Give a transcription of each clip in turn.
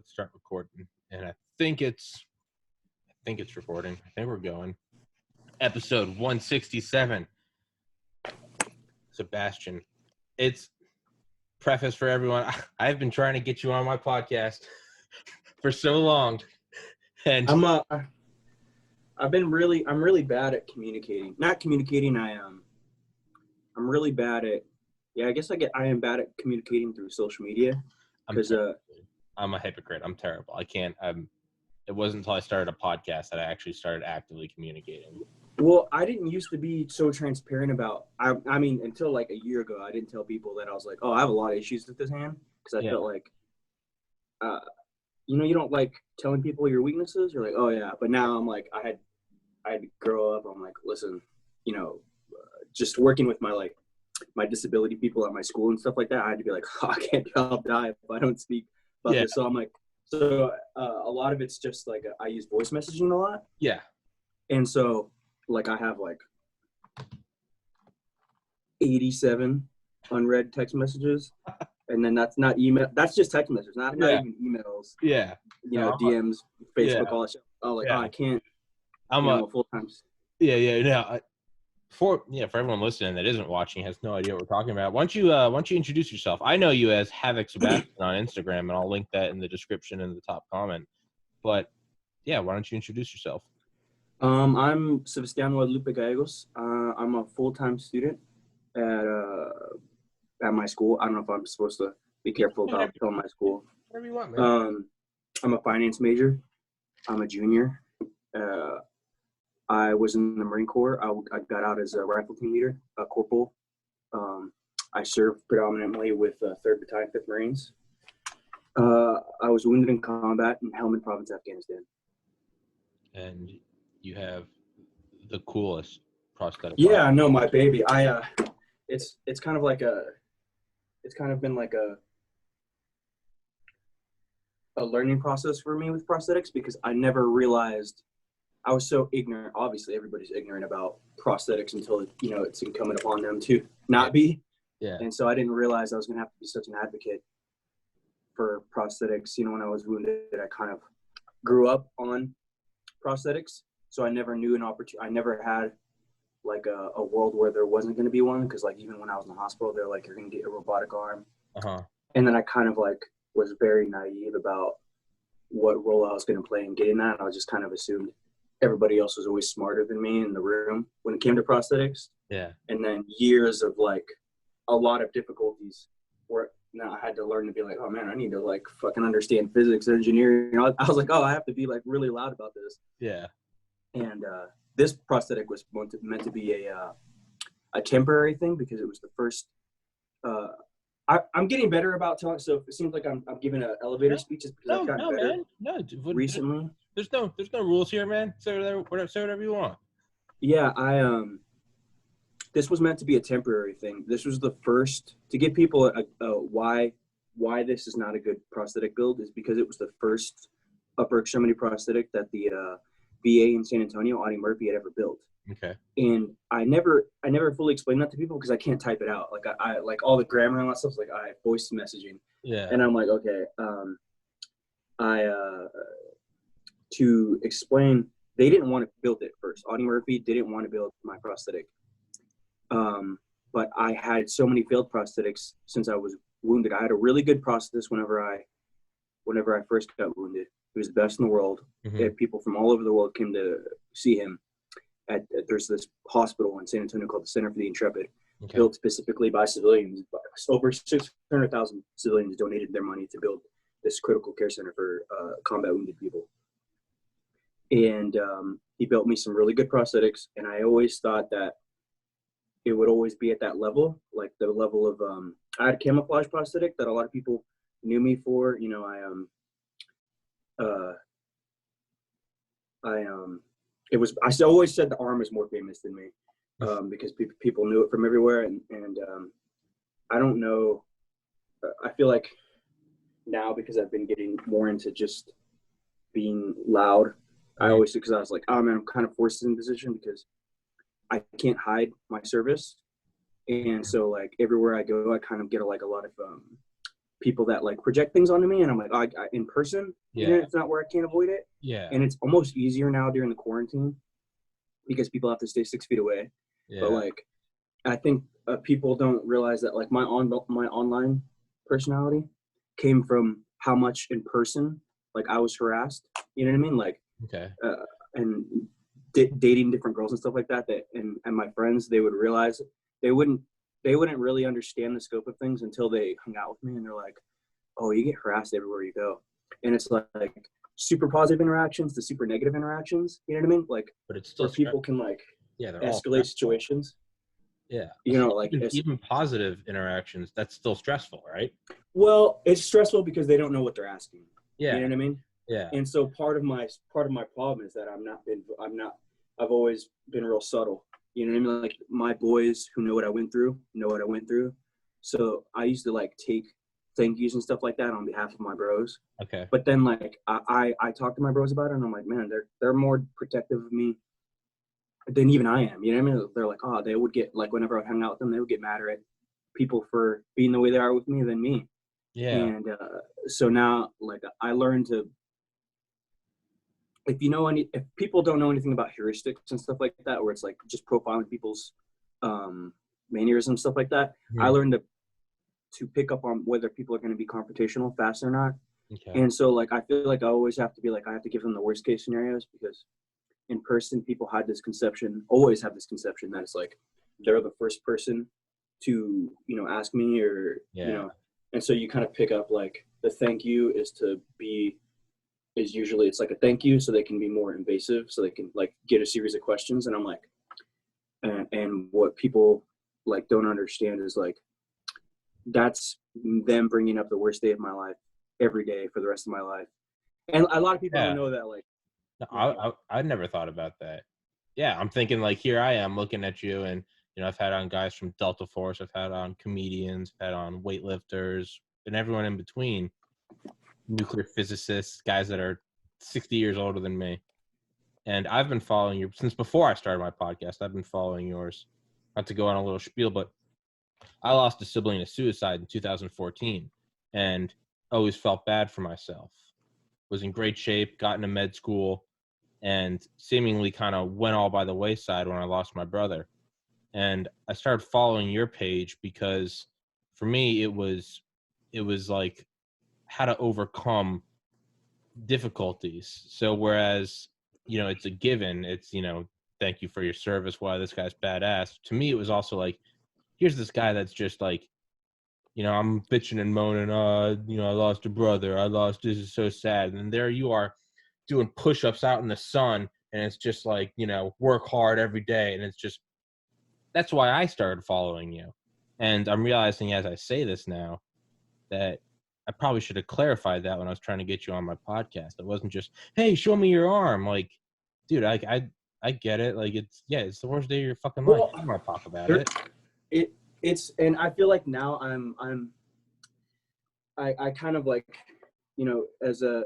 Let's start recording. And I think it's recording. I think we're going. Episode 167. Sebastian. It's preface for everyone. I've been trying to get you on my podcast for so long. And I'm really bad at communicating. Not communicating, I'm really bad at, I am bad at communicating through social media. Because I'm a hypocrite. I'm terrible. I can't. It wasn't until I started a podcast that I actually started actively communicating. Well, I didn't used to be so transparent about. I mean, until like a year ago, I didn't tell people that I was like, oh, I have a lot of issues with this hand, because I felt like, you don't like telling people your weaknesses. You're like, oh yeah, but now I'm like, I had to grow up. I'm like, listen, just working with my disability people at my school and stuff like that, I had to be like, oh, I can't. I'll die if I don't speak about this. So I'm like, a lot of it's just like I use voice messaging a lot. Yeah. And so like I have like 87 unread text messages, and then that's not email. That's just text messages, not even emails. Yeah. DMs, Facebook, all that shit. Oh, like I can't. I'm a full time. For everyone listening that isn't watching, has no idea what we're talking about. Why don't you introduce yourself? I know you as Havoc Sebastian on Instagram, and I'll link that in the description in the top comment. But yeah, why don't you introduce yourself? I'm Sebastián Guadalupe Gallegos. I'm a full-time student at my school. I don't know if I'm supposed to be careful about telling my school. Whatever you want, man. I'm a finance major. I'm a junior. I was in the Marine Corps. I got out as a rifle team leader, a corporal. I served predominantly with 3rd Battalion, 5th Marines. I was wounded in combat in Helmand Province, Afghanistan. And you have the coolest prosthetic. Yeah, I know, my baby. It's kind of been like a learning process for me with prosthetics, because I never realized. I was so ignorant. Obviously, everybody's ignorant about prosthetics until it's incumbent upon them to not be. Yeah. And so I didn't realize I was going to have to be such an advocate for prosthetics. When I was wounded, I kind of grew up on prosthetics, so I never knew an opportunity. I never had like a world where there wasn't going to be one, because like even when I was in the hospital, they're like, you're going to get a robotic arm. And then I kind of like was very naive about what role I was going to play in getting that. And I just kind of assumed everybody else was always smarter than me in the room when it came to prosthetics. Yeah. And then years of like a lot of difficulties where now I had to learn to be like, oh man, I need to like fucking understand physics, engineering. I was like, oh, I have to be like really loud about this. Yeah. And this prosthetic was meant to be a temporary thing, because it was the first. I'm getting better about telling. So if it seems like I'm giving an elevator speech, it's because I've gotten better. Man. No, recently. There's no rules here, man. Say whatever you want. Yeah, this was meant to be a temporary thing. This was the first to give people a why this is not a good prosthetic build, is because it was the first upper extremity prosthetic that the VA in San Antonio, Audie Murphy, had ever built. Okay. And I never fully explained that to people, because I can't type it out. Like I like all the grammar and all that stuff. Like I voice messaging. Yeah. And I'm like, okay, to explain, they didn't want to build it first. Audie Murphy didn't want to build my prosthetic. But I had so many failed prosthetics since I was wounded. I had a really good prosthesis whenever I first got wounded. He was the best in the world. Mm-hmm. People from all over the world came to see him. There's this hospital in San Antonio called the Center for the Intrepid, built specifically by civilians. Over 600,000 civilians donated their money to build this critical care center for combat wounded people. And he built me some really good prosthetics, and I always thought that it would always be at that level, like the level of I had a camouflage prosthetic that a lot of people knew me for. I always said the arm is more famous than me, because people knew it from everywhere, and I don't know. I feel like now, because I've been getting more into just being loud. I always, because I was like, oh man, I'm kind of forced in position because I can't hide my service. And so like everywhere I go, I kind of get a lot of people that like project things onto me, and I'm like, in person, it's not where I can't avoid it. Yeah. And it's almost easier now during the quarantine because people have to stay 6 feet away. Yeah. But like, I think people don't realize that like my online personality came from how much in person like I was harassed. You know what I mean? Like, and dating different girls and stuff like that. And my friends, they would realize they wouldn't really understand the scope of things until they hung out with me, and they're like, "Oh, you get harassed everywhere you go," and it's like super positive interactions to super negative interactions. You know what I mean? Like, but it's still where people can like they're escalate situations. Yeah. You know, like even positive interactions, that's still stressful, right? Well, it's stressful because they don't know what they're asking. Yeah. You know what I mean? Yeah. And so part of my problem is that I've always been real subtle. You know what I mean? Like, my boys who know what I went through know what I went through. So I used to like take thank yous and stuff like that on behalf of my bros. Okay. But then like I talk to my bros about it, and I'm like, man, they're more protective of me than even I am. You know what I mean? They're like, oh, they would get like, whenever I hang out with them, they would get madder at people for being the way they are with me than me. Yeah. And so now, like, I learned to, if people don't know anything about heuristics and stuff like that, where it's like just profiling people's mannerisms, stuff like that, I learned to pick up on whether people are going to be confrontational fast or not. Okay. And so like, I feel like I always have to be like, I have to give them the worst case scenarios, because in person, people always have this conception that it's like they're the first person to, ask me, or, and so you kind of pick up like the thank you is usually it's like a thank you, so they can be more invasive, so they can like get a series of questions. And I'm like, and what people like don't understand is like, that's them bringing up the worst day of my life every day for the rest of my life. And a lot of people don't know that. Like, I never thought about that. Yeah, I'm thinking like, here I am looking at you, and I've had on guys from Delta Force, I've had on comedians, I've had on weightlifters, and everyone in between, nuclear physicists, guys that are 60 years older than me. And I've been following you since before I started my podcast. I've been following yours. Not to go on a little spiel, but I lost a sibling to suicide in 2014, and always felt bad for myself. Was in great shape, got into med school, and seemingly kind of went all by the wayside when I lost my brother. And I started following your page because for me it was like how to overcome difficulties. So whereas it's a given, it's thank you for your service, wow, this guy's badass. To me, it was also like, here's this guy that's just like, I'm bitching and moaning, I lost a brother, this is so sad. And there you are doing push-ups out in the sun, and it's just like, work hard every day. And it's just, that's why I started following you. And I'm realizing as I say this now that I probably should have clarified that when I was trying to get you on my podcast. It wasn't just, hey, show me your arm. Like, dude, I get it. Like, it's the worst day of your fucking life. I don't want to talk about it. And I feel like now I kind of like, as an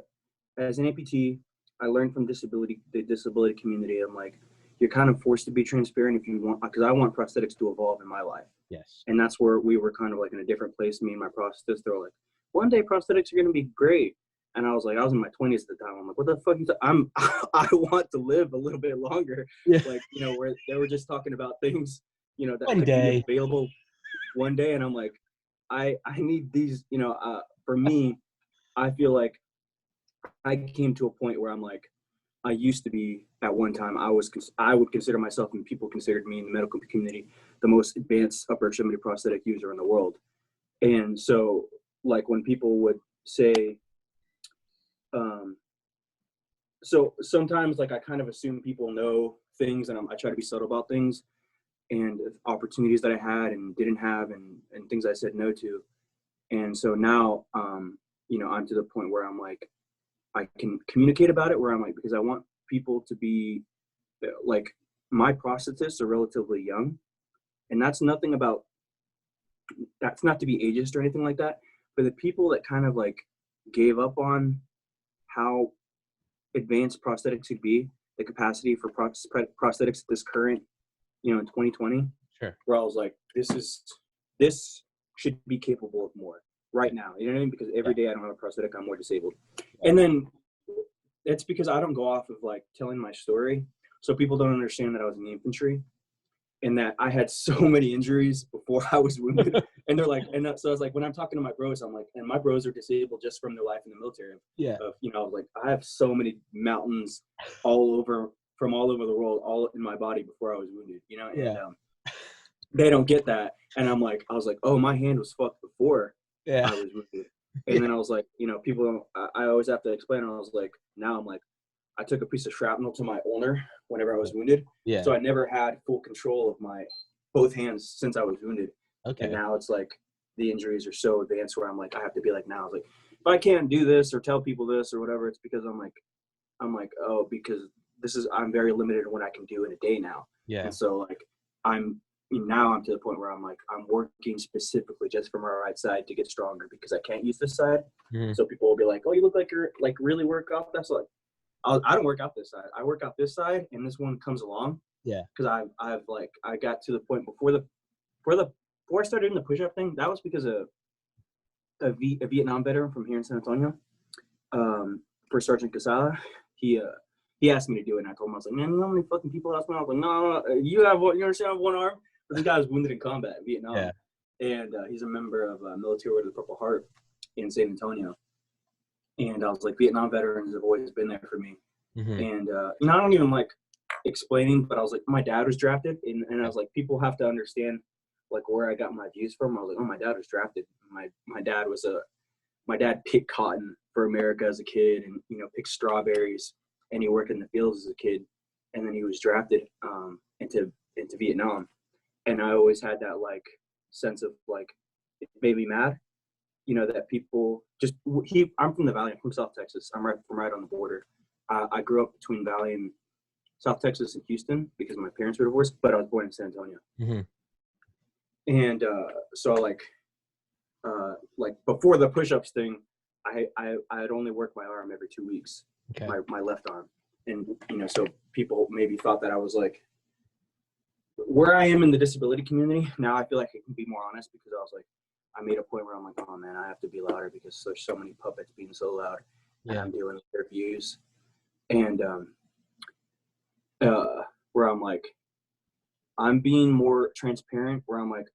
amputee, I learned from the disability community. I'm like, you're kind of forced to be transparent if you want, because I want prosthetics to evolve in my life. Yes. And that's where we were kind of like in a different place. Me and my prosthetist, they're like, one day prosthetics are going to be great. And I was like, I was in my 20s at the time. I'm like, what the fuck? I want to live a little bit longer. Yeah. Like, where they were just talking about things, that one could day be available one day. And I'm like, I need these, for me, I feel like I came to a point where I'm like, I used to be at one time, I would consider myself, and people considered me in the medical community, the most advanced upper extremity prosthetic user in the world. And so like when people would say, so sometimes like I kind of assume people know things, and I try to be subtle about things and opportunities that I had and didn't have, and things I said no to. And so now, I'm to the point where I'm like, I can communicate about it, where I'm like, because I want people to be like, my prosthetists are relatively young, and that's not to be ageist or anything like that, but the people that kind of like gave up on how advanced prosthetics could be, the capacity for prosthetics at this current, in 2020, sure, where I was like, this should be capable of more. right now. You know what I mean? Because every day I don't have a prosthetic, I'm more disabled. And then it's because I don't go off of like telling my story. So people don't understand that I was in the infantry and that I had so many injuries before I was wounded. And they're like, and so I was like, when I'm talking to my bros, I'm like, and my bros are disabled just from their life in the military. Yeah. You know, like I have so many mountains from all over the world, all in my body before I was wounded, you know? Yeah. And they don't get that. And I was like, oh, my hand was fucked before I was wounded. And then I was like, you know, people, I always have to explain it. I was like, now I'm like, I took a piece of shrapnel to my ulnar whenever I was wounded. Yeah. So I never had full control of my both hands since I was wounded. Okay. And now it's like the injuries are so advanced where I'm like, I have to be like, now I was like, if I can't do this or tell people this or whatever, it's because I'm like, oh, because I'm very limited in what I can do in a day now. Yeah. And so like, now I'm to the point where I'm like, I'm working specifically just for my right side to get stronger because I can't use this side. Mm-hmm. So people will be like, oh, you look like you're like really work out. That's like, I don't work out this side. I work out this side, and this one comes along. Yeah. Because I got to the point before I started doing the push-up thing. That was because of a Vietnam veteran from here in San Antonio, First Sergeant Casada. He asked me to do it, and I told him, I was like, man, you know how many fucking people asked me? I was like, no, you understand I have one arm? But this guy was wounded in combat in Vietnam. Yeah. And he's a member of Military Order of the Purple Heart in San Antonio. And I was like, Vietnam veterans have always been there for me. Mm-hmm. And, you know, I don't even like explaining, but I was like, my dad was drafted. And I was like, people have to understand like where I got my views from. I was like, oh, my dad was drafted. My dad picked cotton for America as a kid and, you know, picked strawberries, and he worked in the fields as a kid. And then he was drafted into Vietnam. And I always had that like sense of like, it made me mad. You know, that people I'm from the Valley. I'm from South Texas. I'm right on the border. I grew up between Valley and South Texas and Houston because my parents were divorced, but I was born in San Antonio. Mm-hmm. And so like before the push-ups thing, I'd only work my arm every 2 weeks, okay. my left arm. And, you know, so people maybe thought that I was like, where I am in the disability community, now I feel like I can be more honest because I was like, I made a point where I'm like, oh man, I have to be louder because there's so many puppets being so loud, and I'm dealing with their views. And where I'm like, I'm being more transparent. Where I'm like,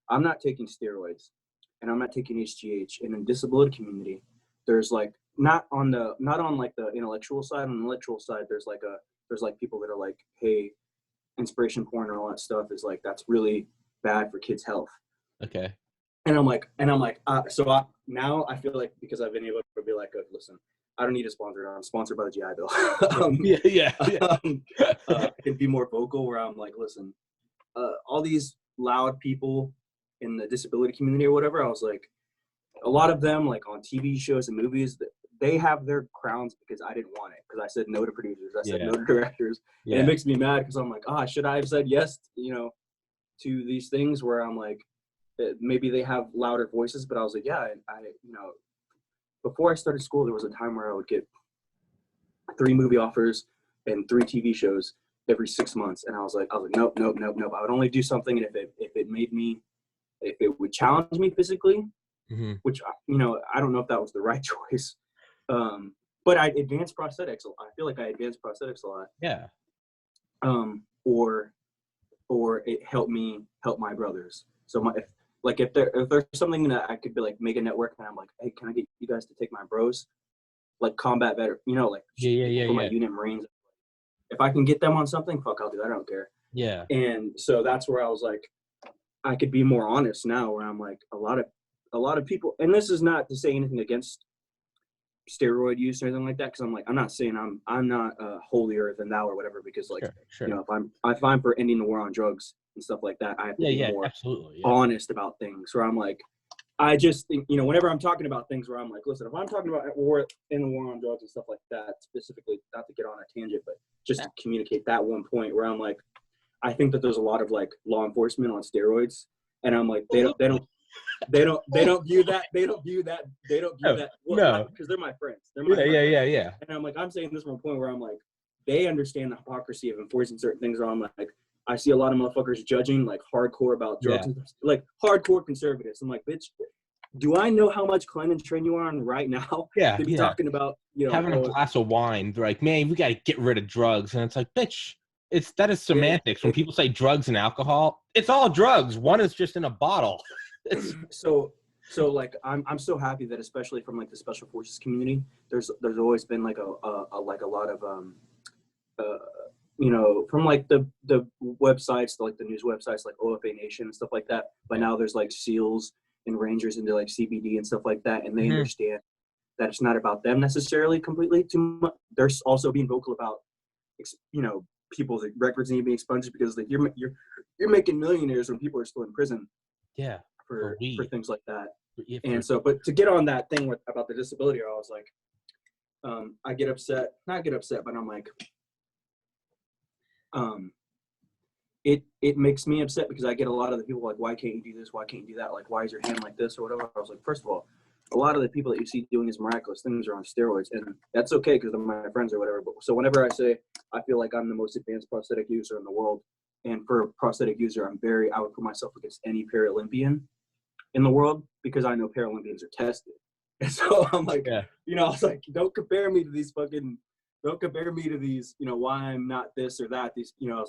I'm not taking steroids, and I'm not taking HGH. And in the disability community, there's like not on like the intellectual side. On the intellectual side, there's like people that are like, hey, inspiration porn and all that stuff is like that's really bad for kids' health. Okay. And I'm like, now I feel like because I've been able to be like, listen, I don't need a sponsor. I'm sponsored by the GI Bill. I can be more vocal where I'm like, listen, all these loud people in the disability community or whatever, I was like, a lot of them like on TV shows and movies, they have their crowns because I didn't want it. Because I said no to producers. I said no to directors. And it makes me mad because I'm like, should I have said yes, you know, to these things where I'm like, maybe they have louder voices, but I was like, I you know, before I started school, there was a time where I would get 3 movie offers and 3 TV shows every 6 months. And I was like, nope. I would only do something if it would challenge me physically, mm-hmm. which, you know, I don't know if that was the right choice. But I advanced prosthetics. I feel like I advanced prosthetics a lot. Yeah. Or it helped me help my brothers. So if there's something that I could be like make a network and I'm like, hey, can I get you guys to take my bros, like combat veteran, you know, like my unit Marines. If I can get them on something, fuck, I'll do that. I don't care. Yeah. And so that's where I was like, I could be more honest now, where I'm like a lot of people, and this is not to say anything against steroid use or anything like that, because I'm like, I'm not saying I'm not holier than thou or whatever, because like sure. You know, if I'm for ending the war on drugs and stuff like that, I have to be more honest about things. Where I'm like, I just think, you know, whenever I'm talking about things where I'm like, listen, if I'm talking about the war on drugs and stuff like that, specifically, not to get on a tangent, but just to communicate that one point where I'm like, I think that there's a lot of like law enforcement on steroids, and I'm like, they don't view that. Well, no, because they're my friends. They're my friends. Yeah. And I'm like, I'm saying this from a point where I'm like, they understand the hypocrisy of enforcing certain things. Where I'm like, I see a lot of motherfuckers judging like hardcore about drugs, like hardcore conservatives. I'm like, bitch, do I know how much climb and train you are on right now Yeah, to be yeah. talking about, you know, Having a glass of wine, they're like, man, we got to get rid of drugs. And it's like, bitch, that is semantics. When people say drugs and alcohol, it's all drugs. One is just in a bottle. So like I'm so happy that, especially from like the special forces community, there's always been like a lot of uh, you know, from like the websites, like the news websites like OFA Nation and stuff like that. But now there's like SEALs and Rangers into like CBD and stuff like that, and they understand that it's not about them necessarily completely too much. They're also being vocal about, you know, people's records need to be expunged because like you're making millionaires when people are still in prison. Yeah, for things like that. Yeah, and so, but to get on that thing about the disability, I was like, I get upset, not get upset, but I'm like, it makes me upset because I get a lot of the people like, why can't you do this? Why can't you do that? Like, why is your hand like this or whatever? I was like, first of all, a lot of the people that you see doing these miraculous things are on steroids, and that's okay because they're my friends or whatever. But so whenever I say I feel like I'm the most advanced prosthetic user in the world, and for a prosthetic user, I would put myself against any Paralympian in the world because I know Paralympians are tested. And so I'm like, you know, I was like, don't compare me to these, you know, why I'm not this or that. These, you know,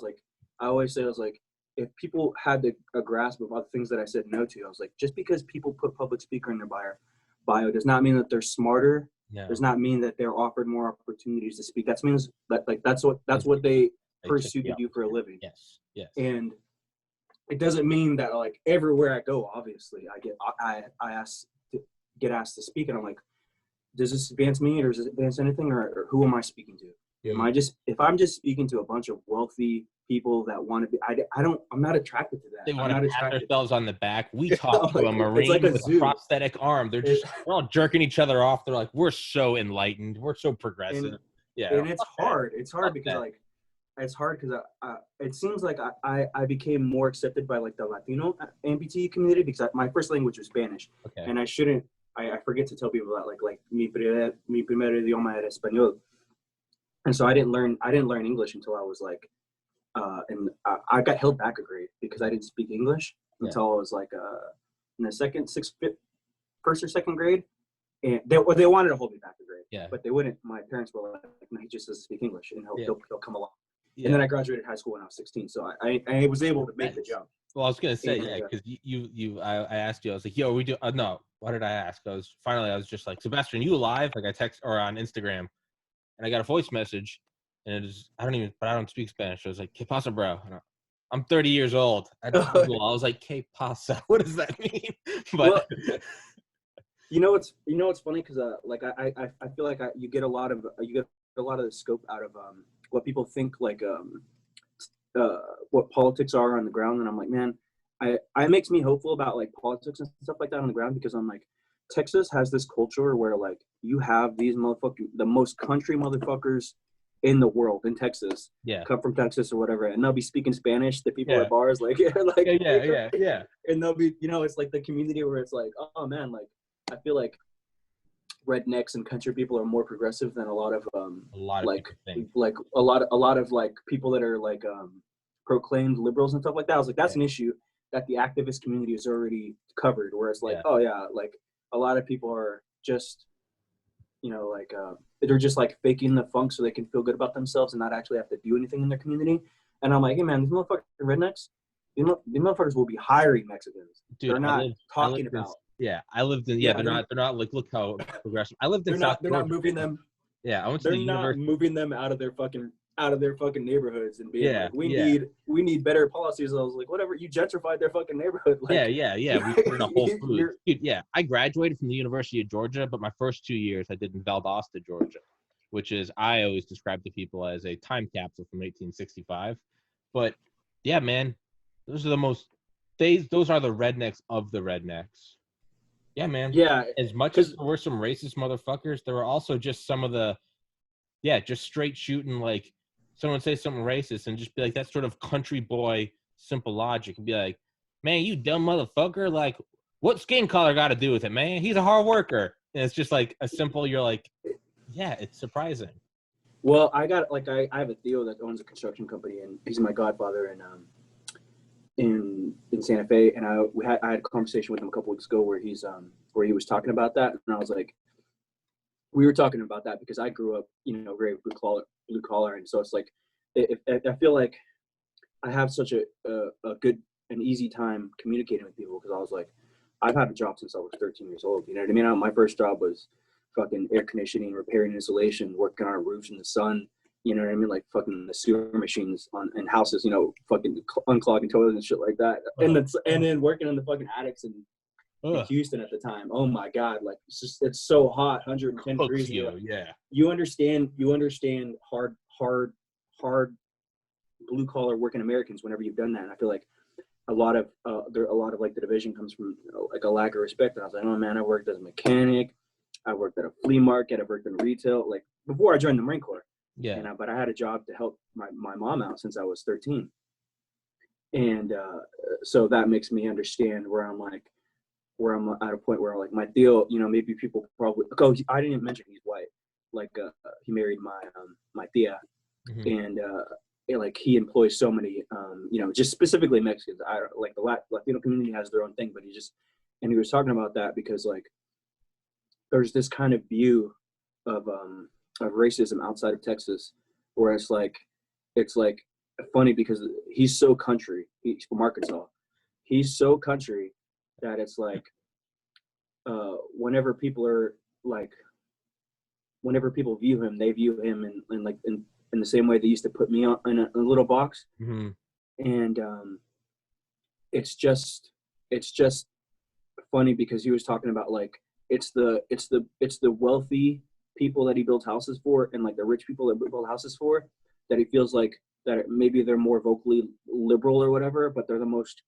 I always say, I was like, if people had a grasp of other things that I said no to, I was like, just because people put public speaker in their bio does not mean that they're smarter. No. Does not mean that they're offered more opportunities to speak. That means that like that's what they pursue to do for a living. Yes. And it doesn't mean that like everywhere I go, obviously I get asked to speak, and I'm like, does this advance me or does it advance anything, or who am I speaking to? If I'm just speaking to a bunch of wealthy people that want to be, I'm not attracted to that. They want to pat themselves on the back. We talk to a Marine like with a prosthetic arm. We're all jerking each other off. They're like, we're so enlightened. We're so progressive. And it's hard. It's hard because it seems like I became more accepted by like the Latino amputee community because my first language was Spanish, and I forget to tell people that like mi primer idioma era español, and so I didn't learn English until I was like, and I got held back a grade because I didn't speak English until I was like in the first or second grade, and they wanted to hold me back a grade, but they wouldn't. My parents were like, no, he just doesn't speak English, and he'll come along. And then I graduated high school when I was 16, so I was able to make the jump. Well, I was gonna say, because I asked you, I was like, yo, we do. No, what did I ask? I was just like, Sebastian, you alive? Like I text or on Instagram, and I got a voice message, and it is I don't speak Spanish. I was like, ¿Qué pasa, bro? And I'm 30 years old. I was like, ¿Qué pasa? What does that mean? But you know what's funny because like I feel like you get a lot of the scope out of what people think like what politics are on the ground, and I'm like, man, it makes me hopeful about like politics and stuff like that on the ground because I'm like, Texas has this culture where like you have these the most country motherfuckers in the world in Texas come from Texas or whatever, and they'll be speaking Spanish to people at bars like and they'll be, you know, it's like the community where it's like, oh man, like I feel like rednecks and country people are more progressive than a lot of people that are like proclaimed liberals and stuff like that. I was like, that's an issue that the activist community has already covered, where it's like, oh yeah, like a lot of people are just, you know, like they're just like faking the funk so they can feel good about themselves and not actually have to do anything in their community. And I'm like, hey man, these motherfucking rednecks, these motherfuckers will be hiring Mexicans. Dude, they're not talking about. I lived in. They're not like, look how progressive. I lived in South Georgia. They're not moving them. Yeah, I went to the university. They're not moving them out of their fucking neighborhoods and being like, we need better policies. And I was like, whatever, you gentrified their fucking neighborhood. Like, we put in a Whole Foods. Dude, I graduated from the University of Georgia, but my first 2 years I did in Valdosta, Georgia, which is I always describe to people as a time capsule from 1865. But yeah, man, those are the rednecks of the rednecks. Yeah, man. Yeah. As much as there were some racist motherfuckers, there were also just some of the, just straight shooting, like, someone say something racist and just be like, that sort of country boy simple logic and be like, man, you dumb motherfucker. Like, what skin color got to do with it, man? He's a hard worker. And it's just like a simple, you're like, yeah, it's surprising. Well, I have a Theo that owns a construction company, and he's my godfather, and in Santa Fe, and I had a conversation with him a couple weeks ago where he was talking about that, and I was like, we were talking about that because I grew up, very blue collar, and so it's like, I feel like I have such a good and easy time communicating with people because I was like, I've had a job since I was 13 years old. You know what I mean? My first job was fucking air conditioning, repairing insulation, working on roofs in the sun. You know what I mean? Like fucking the sewer machines in houses, fucking unclogging toilets and shit like that. And then working in the fucking attics in Houston at the time. Oh my God. Like it's so hot, 110 degrees. Yeah. You understand hard blue collar working Americans whenever you've done that. And I feel like a lot of like the division comes from like a lack of respect. And I was like, oh man, I worked as a mechanic. I worked at a flea market. I worked in retail, like before I joined the Marine Corps. Yeah. But I had a job to help my mom out since I was 13. And so that makes me understand where I'm at a point where like my Theo, maybe people probably, I didn't even mention he's white. Like he married my Thea. Mm-hmm. And like he employs so many, just specifically Mexicans. I like the Latino community has their own thing, but he was talking about that because like there's this kind of view of racism outside of Texas, where it's like funny because he's so country. He's from Arkansas. He's so country that it's like whenever people view him, they view him in the same way they used to put me in a little box. Mm-hmm. And it's just funny because he was talking about like it's the wealthy people that he builds houses for and like the rich people that build houses for that he feels like that maybe they're more vocally liberal or whatever, but they're the most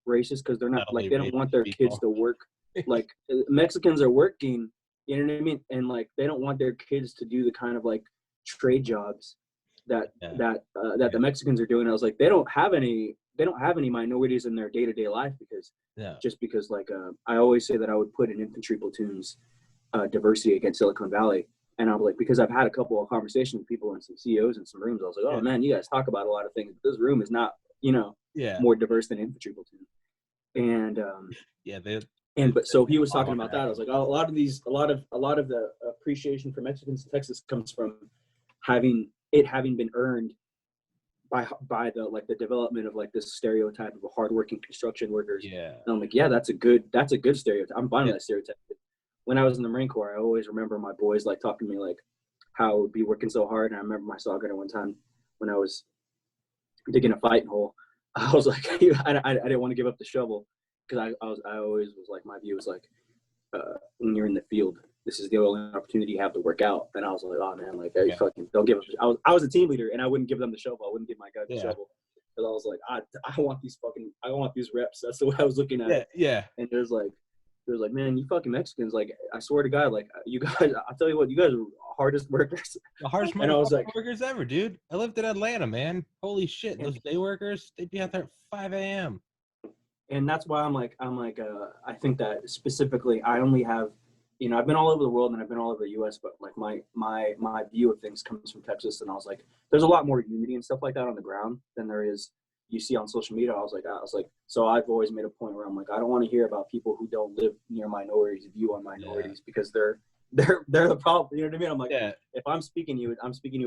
racist because they're not like they don't want their kids to work. Like Mexicans are working, you know what I mean, and like they don't want their kids to do the kind of like trade jobs that the Mexicans are doing. I was like, they don't have any minorities in their day-to-day life because like I always say that I would put in infantry platoons diversity against Silicon Valley. And I'm like, because I've had a couple of conversations with people in some CEOs in some rooms, I was like, oh man, you guys talk about a lot of things, but this room is not, more diverse than infantry platoon. And but so he was talking about that. I was like, oh, a lot of the appreciation for Mexicans in Texas comes from having been earned by the development of like this stereotype of a hardworking construction workers. Yeah. And I'm like, yeah, that's a good stereotype. I'm fine with that stereotype. When I was in the Marine Corps, I always remember my boys like talking to me like how I would be working so hard. And I remember my sergeant one time when I was digging a fighting hole, I was like, I didn't want to give up the shovel because I always was like, my view was like, when you're in the field, this is the only opportunity you have to work out. And I was like, oh man, like fucking don't give up. I was a team leader and I wouldn't give them the shovel. I wouldn't give my guys the shovel because I was like, I want these reps. That's the way I was looking at it. Yeah. And it was like, man, you fucking Mexicans, like, I swear to God, like, you guys, I'll tell you what, you guys are hardest workers. The hardest workers ever, dude. I lived in Atlanta, man. Holy shit, those day workers, they'd be out there at 5 a.m. And that's why I think that specifically, I only have, I've been all over the world and I've been all over the U.S., but like my view of things comes from Texas, and I was like, there's a lot more unity and stuff like that on the ground than there is you see on social media. I was like, so I've always made a point where I'm like, I don't want to hear about people who don't live near minorities, view on minorities, because they're the problem. You know what I mean? I'm like, if I'm speaking to you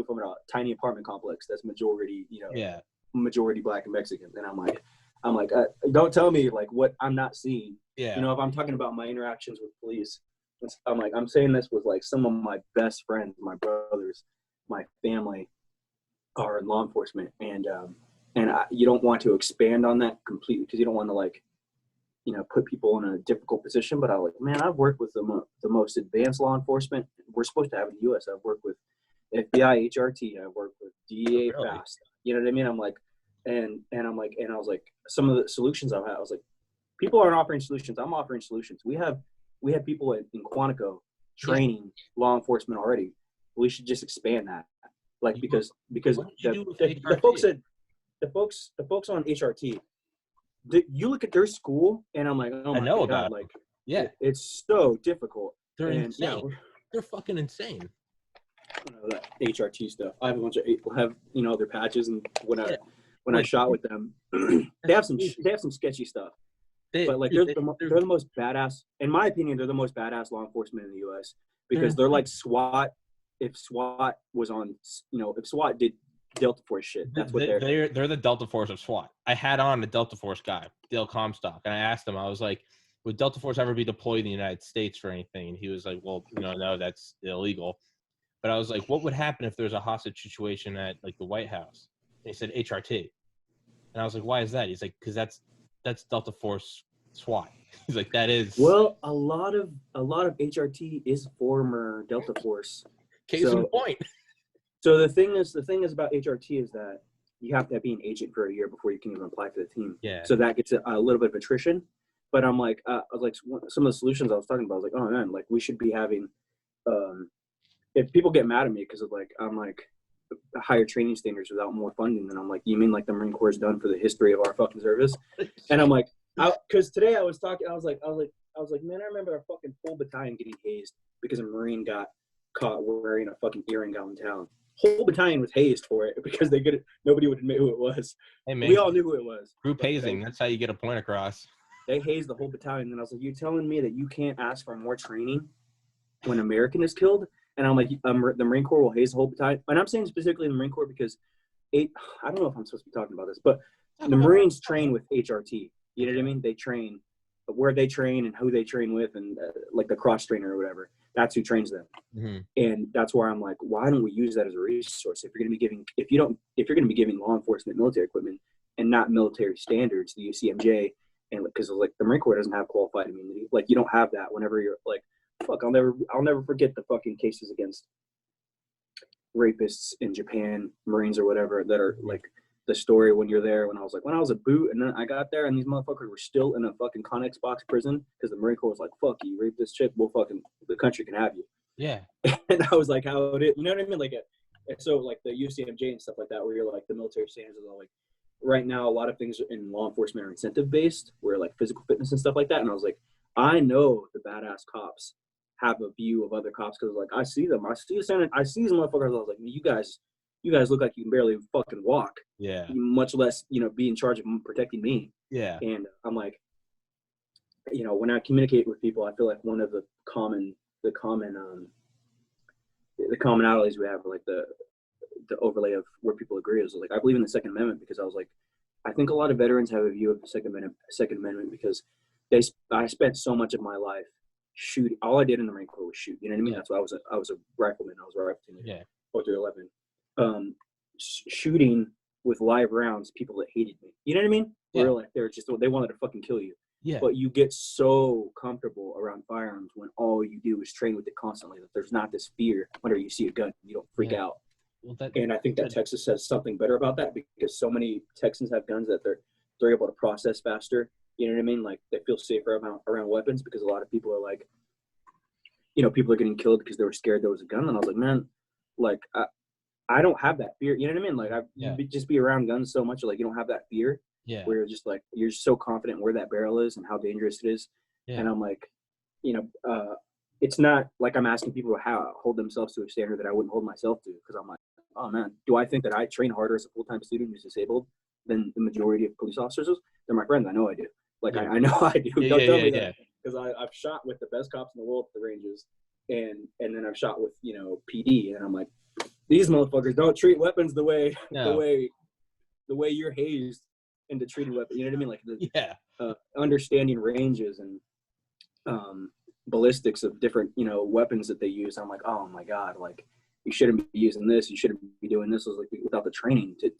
from a tiny apartment complex that's majority, majority Black and Mexican, and I'm like, don't tell me like what I'm not seeing. Yeah. If I'm talking about my interactions with police, I'm saying this with like some of my best friends, my brothers, my family are in law enforcement, and you don't want to expand on that completely because you don't want to like, put people in a difficult position. But I've worked with the most advanced law enforcement we're supposed to have in the U.S. I've worked with FBI, HRT. I've worked with DEA, FAST. You know what I mean? I'm like, and I was like, some of the solutions I've had, I was like, people aren't offering solutions. I'm offering solutions. We have people in Quantico training law enforcement already. We should just expand that, like because the folks on HRT, you look at their school, and I'm like, oh my God, like, it's so difficult. They're insane. They're fucking insane. That HRT stuff. I have a bunch of their patches and whatnot. when I shot with them. They have some sketchy stuff, but like they're the most badass. In my opinion, they're the most badass law enforcement in the U.S. because they're like SWAT. If SWAT was on, if SWAT did Delta Force shit, that's what they're the Delta Force of SWAT. I had on a Delta Force guy, Dale Comstock, and I asked him, I was like, would Delta Force ever be deployed in the United States for anything? And he was like, well, no, that's illegal. But I was like, what would happen if there's a hostage situation at like the White House? And he said HRT. And I was like, why is that? He's like, because that's Delta Force SWAT. He's like, that is. Well, a lot of HRT is former Delta Force. Case in point. So the thing is about HRT is that you have to be an agent for a year before you can even apply for the team. Yeah. So that gets a little bit of attrition. But I'm like, some of the solutions I was talking about, I was like, oh man, like we should be having, if people get mad at me because of like, I'm like, higher training standards without more funding, then I'm like, you mean like the Marine Corps is done for the history of our fucking service? And I'm like, because today I was talking, I was like, man, I remember a fucking full battalion getting hazed because a Marine got caught wearing a fucking earring out in town. Whole battalion was hazed for it because nobody would admit who it was. Hey, man, we all knew who it was. Group hazing, that's how you get a point across. They hazed the whole battalion, and I was like, you're telling me that you can't ask for more training when an American is killed? And I'm like, the Marine Corps will haze the whole battalion. And I'm saying specifically the Marine Corps because I don't know if I'm supposed to be talking about this, but the Marines train with HRT. You know what I mean? They train where they train and who they train with, and like the cross trainer or whatever. That's who trains them. Mm-hmm. And that's where I'm like, why don't we use that as a resource? If you're going to be giving law enforcement military equipment and not military standards, the UCMJ, and because like the Marine Corps doesn't have qualified immunity, like you don't have that whenever you're like, fuck, I'll never forget the fucking cases against rapists in Japan, Marines or whatever, that are like the story when you're there. When I was a boot, and then I got there and these motherfuckers were still in a fucking Connex box prison because the Marine Corps was like, fuck you, rape this chick, the country can have you. Yeah. And I was like, how it is, you know what I mean? Like, so like the UCMJ and stuff like that, where you're like the military standards are like, right now a lot of things in law enforcement are incentive based, where like physical fitness and stuff like that. And I was like, I know the badass cops have a view of other cops because like I see them, I see these motherfuckers. I was like, you guys look like you can barely fucking walk. Yeah. Much less, be in charge of protecting me. Yeah. And I'm like, when I communicate with people, I feel like one of the commonalities we have, like the overlay of where people agree is like, I believe in the Second Amendment because I was like, I think a lot of veterans have a view of the Second Amendment because I spent so much of my life shooting. All I did in the Marine Corps was shoot. You know what I mean? Yeah. That's why I was a rifleman. I was a rifleman. Yeah. 4-11. Shooting with live rounds, people that hated me. You know what I mean? Yeah. Where like they wanted to fucking kill you. Yeah. But you get so comfortable around firearms when all you do is train with it constantly that there's not this fear whenever you see a gun. You don't freak out. Well, and I think that Texas has something better about that because so many Texans have guns that they're able to process faster. You know what I mean? Like they feel safer around weapons because a lot of people are like, people are getting killed because they were scared there was a gun. And I was like, man, like I don't have that fear. You know what I mean? Like just be around guns so much, like you don't have that fear. Yeah. Where you're just like you're so confident where that barrel is and how dangerous it is. Yeah. And I'm like, it's not like I'm asking people to hold themselves to a standard that I wouldn't hold myself to because I'm like, oh man, do I think that I train harder as a full-time student who's disabled than the majority of police officers? They're my friends. I know I do. Like I know I do. Don't tell me that because I've shot with the best cops in the world at the ranges, and then I've shot with PD, and I'm like, these motherfuckers don't treat weapons the way you're hazed into treating weapons. You know what I mean? Like understanding ranges and ballistics of different weapons that they use. I'm like, oh my god, like you shouldn't be using this. You shouldn't be doing this. Like without the training to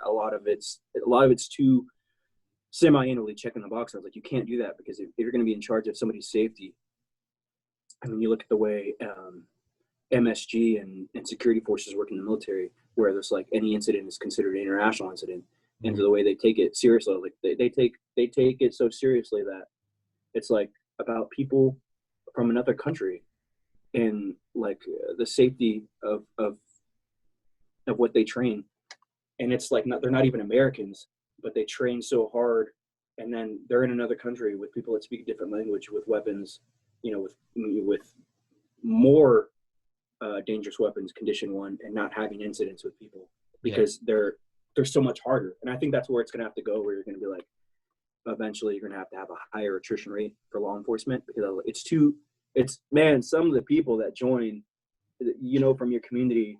a lot of it's too semi-annually checking the box. I was like, you can't do that because if you're going to be in charge of somebody's safety, I mean, you look at the way MSG and security forces work in the military, where there's like any incident is considered an international incident, mm-hmm. and the way they take it seriously, like they take it so seriously that it's like about people from another country and like the safety of what they train, and it's like they're not even Americans, but they train so hard, and then they're in another country with people that speak a different language, with weapons, with more dangerous weapons, condition 1, and not having incidents with people because they're they're so much harder. And I think that's where it's going to have to go, where you're going to be like, eventually you're going to have a higher attrition rate for law enforcement, because man, some of the people that join, you know, from your community,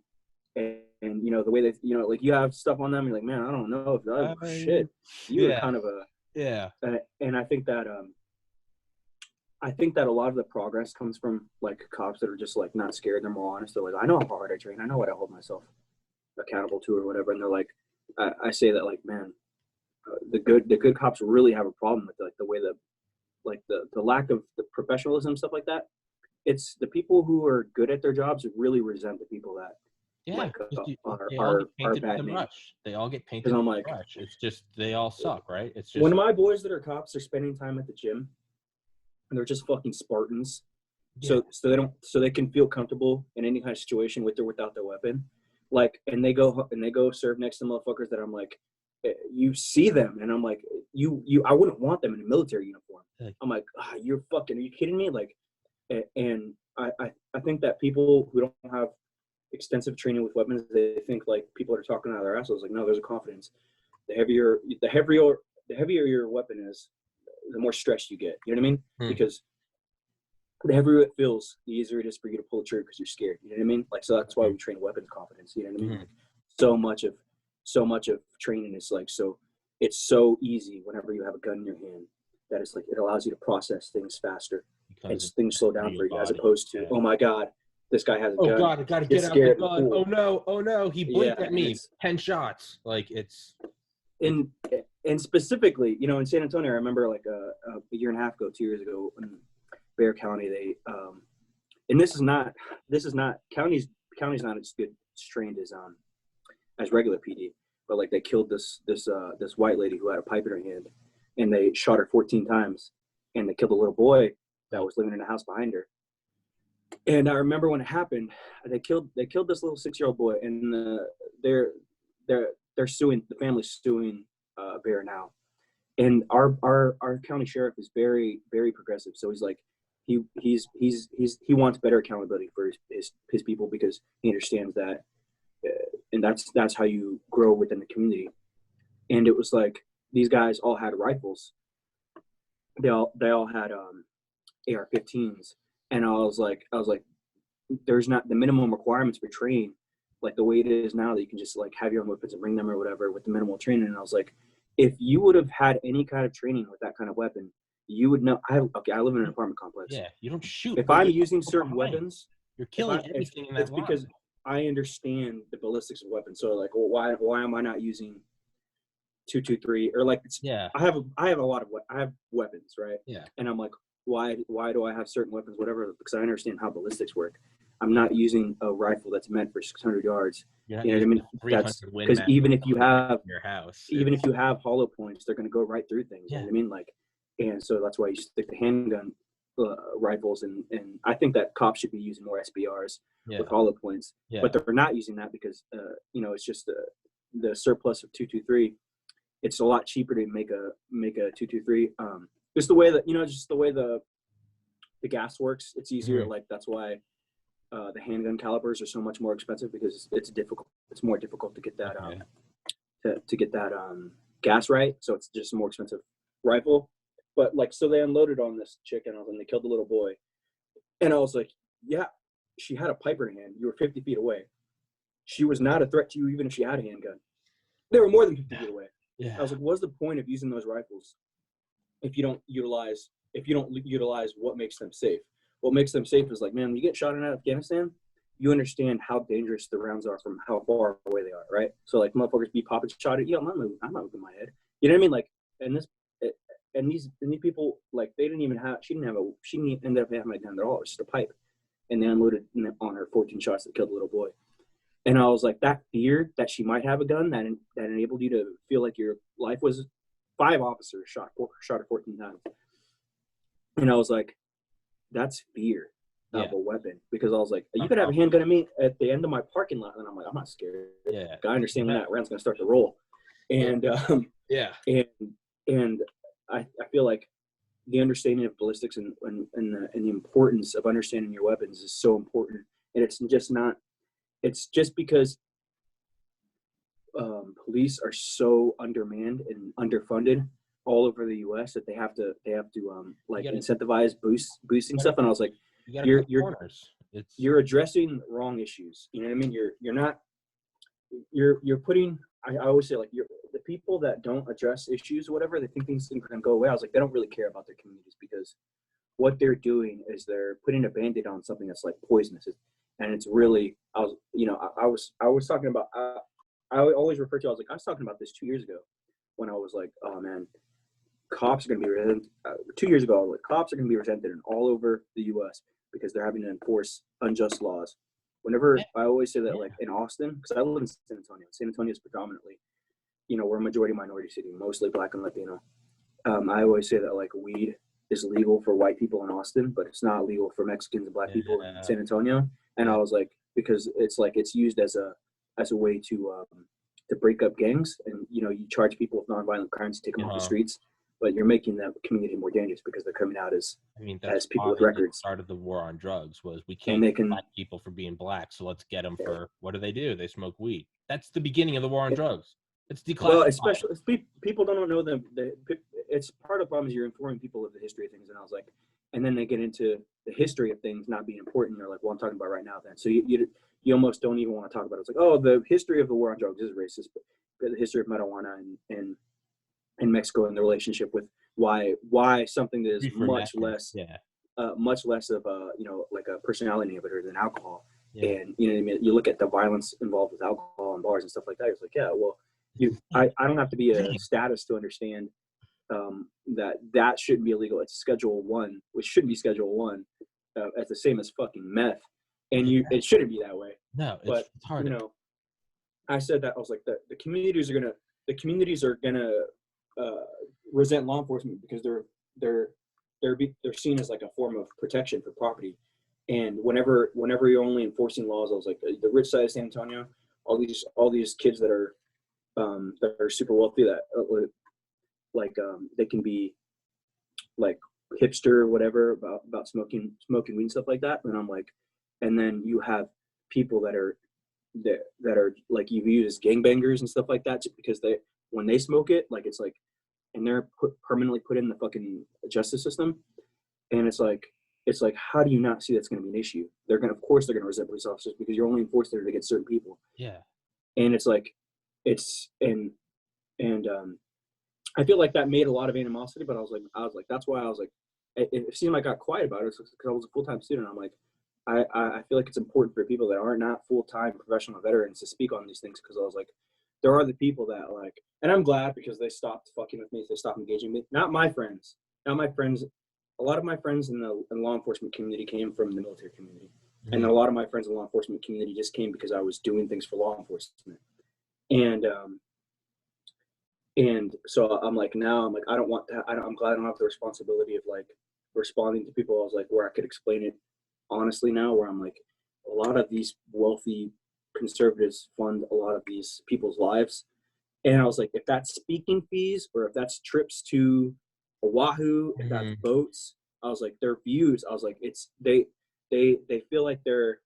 and you know, the way that, you know, like you have stuff on them, you're like, man, I don't know if that shit, you are kind of and I think that a lot of the progress comes from like cops that are just like not scared. They're more honest. They're like, I know how hard I train. I know what I hold myself accountable to or whatever. And they're like, I say that like, man, the good cops really have a problem with like the way the lack of the professionalism, stuff like that. It's the people who are good at their jobs who really resent the people that are bad names. They all get painted with a brush. It's just, they all suck, right? It's just, when my boys that are cops are spending time at the gym and they're just fucking Spartans, so they can feel comfortable in any kind of situation with or without their weapon, like, and they go serve next to motherfuckers that I'm like, you see them and I'm like, I wouldn't want them in a military uniform. I'm like, are you kidding me? Like, and I think that people who don't have extensive training with weapons, they think like people are talking out of their assholes. Like, no, there's a confidence. The heavier your weapon is, the more stressed you get. You know what I mean? Because the heavier it feels, the easier it is for you to pull the trigger because you're scared. You know what I mean? Like, so that's why we train weapons confidence. You know what I mean? Like, so much of training is like, so it's so easy whenever you have a gun in your hand that it's like, it allows you to process things faster and things slow down for you, as opposed to, oh my God, this guy has a gun. Oh God, I gotta get out the gun. Oh no, he blinked at me. 10 shots. Like, it's. And specifically, you know, in San Antonio, I remember like a year and a half ago, 2 years ago, in Bexar County, they and this is not county's not as good trained as regular PD, but like they killed this white lady who had a pipe in her hand, and they shot her 14 times, and they killed a little boy that was living in a house behind her. And I remember when it happened, they killed this little 6-year-old boy, and they're suing, the family's suing Bear now. And our county sheriff is very, very progressive. So he's like, he wants better accountability for his people, because he understands that, and that's how you grow within the community. And it was like, these guys all had rifles. They all had AR-15s, and I was like, there's not the minimum requirements for training like the way it is now, that you can just like have your own weapons and bring them or whatever with the minimal training. And I was like, if you would have had any kind of training with that kind of weapon, you would know. I live in an apartment complex. Yeah, you don't shoot. If I'm using certain weapons, you're killing everything in that line. Because I understand the ballistics of weapons. So like, well, why am I not using 223 or like? I have a lot of I have weapons, right? Yeah. And I'm like, why do I have certain weapons, whatever? Because I understand how ballistics work. I'm not using a rifle that's meant for 600 yards. You know what I mean? That's because even if you have your house, even if you have hollow points, they're going to go right through things. You know what I mean? Like, and so that's why you stick to handgun rifles, and I think that cops should be using more SBRs with hollow points, but they're not using that because you know, it's just the surplus of 223. It's a lot cheaper to make a 223. Just the way that, you know, just the way the gas works, it's easier. Like, that's why the handgun calibers are so much more expensive, because it's more difficult to get that to get that gas right. So it's just a more expensive rifle. But like, so they unloaded on this chick, and they killed the little boy, and I was like, yeah, she had a pipe in her hand. You were 50 feet away. She was not a threat to you, even if she had a handgun. They were more than 50 feet away. I was like, what's the point of using those rifles if you don't utilize what makes them safe? What makes them safe is like, man, when you get shot in Afghanistan, you understand how dangerous the rounds are from how far away they are, right? So like, motherfuckers be popping shot at you. I'm not moving my head. You know what I mean? Like, and these people, like, she ended up having my gun at all. It was just a pipe, and they unloaded on her 14 shots that killed the little boy. And I was like, that fear that she might have a gun that enabled you to feel like your life was. 5 officers shot her 14 times, and I was like, that's fear of a weapon, because I was like, you could have a handgun at me at the end of my parking lot, and I'm like, I'm not scared. I understand when that round's gonna start to roll, and and I feel like the understanding of ballistics and the importance of understanding your weapons is so important. And it's just because police are so undermanned and underfunded all over the U.S. that they have to like incentivize boosting stuff. And I was like, you're addressing wrong issues. You know what I mean? You're putting. I always say, like, the people that don't address issues or whatever, they think things can go away. I was like, they don't really care about their communities, because what they're doing is they're putting a Band-Aid on something that's like poisonous. And it's really, I was talking about, I always refer to, I was talking about this 2 years ago when I was like, oh man, cops are going to be resented. 2 years ago, I was like, cops are going to be resented all over the U.S. because they're having to enforce unjust laws. Whenever I always say that, like in Austin, because I live in San Antonio. San Antonio is predominantly, we're a majority minority city, mostly Black and Latino. I always say that, like, weed is legal for white people in Austin, but it's not legal for Mexicans and Black people in San Antonio. And I was like, because it's used as a way to break up gangs, and you charge people with nonviolent crimes to take them off the streets, but you're making that community more dangerous because they're coming out as people with records. Started the war on drugs was we can't get Black people for being Black, so let's get them for what do? They smoke weed. That's the beginning of the war on drugs. It's declassified. Well, especially people don't know them. It's part of the problem is you're informing people of the history of things, and I was like, and then they get into the history of things not being important. They're like, well, I'm talking about right now. Then, so you almost don't even want to talk about it. It's like, oh, the history of the war on drugs is racist, but the history of marijuana in Mexico and the relationship with why something that is much less of a like a personality inhibitor than alcohol. And what I mean, you look at the violence involved with alcohol and bars and stuff like that. It's like, yeah, well, I don't have to be a status to understand that shouldn't be illegal. It's Schedule 1, which shouldn't be Schedule 1, as the same as fucking meth, and it shouldn't be that way. No, but it's hard. I said that I was like, the communities are gonna resent law enforcement because they're seen as like a form of protection for property. And whenever you're only enforcing laws, I was like, the rich side of San Antonio, all these kids that are super wealthy, that they can be like hipster or whatever about smoking weed and stuff like that. And I'm like, and then you have people that are like you view as gangbangers and stuff like that, because when they smoke it, like, it's like, and they're permanently put in the fucking justice system. And it's like, how do you not see that's going to be an issue? Of course they're going to resent police officers because you're only enforced there to get certain people. Yeah. And it's like, I feel like that made a lot of animosity, but I was like, that's why I was like, it seemed like I got quiet about it because I was a full-time student. I'm like, I feel like it's important for people that are not full-time professional veterans to speak on these things, because I was like, there are the people that, like, and I'm glad because they stopped fucking with me. They stopped engaging me. Not my friends. A lot of my friends in the law enforcement community came from the military community. Mm-hmm. And a lot of my friends in the law enforcement community just came because I was doing things for law enforcement. And so I'm like, now I'm like, I don't want that. I'm glad I don't have the responsibility of like responding to people. I was like, where I could explain it honestly now, where I'm like, a lot of these wealthy conservatives fund a lot of these people's lives. And I was like, if that's speaking fees or if that's trips to Oahu, if that's boats, I was like, their views, I was like, it's they feel like they're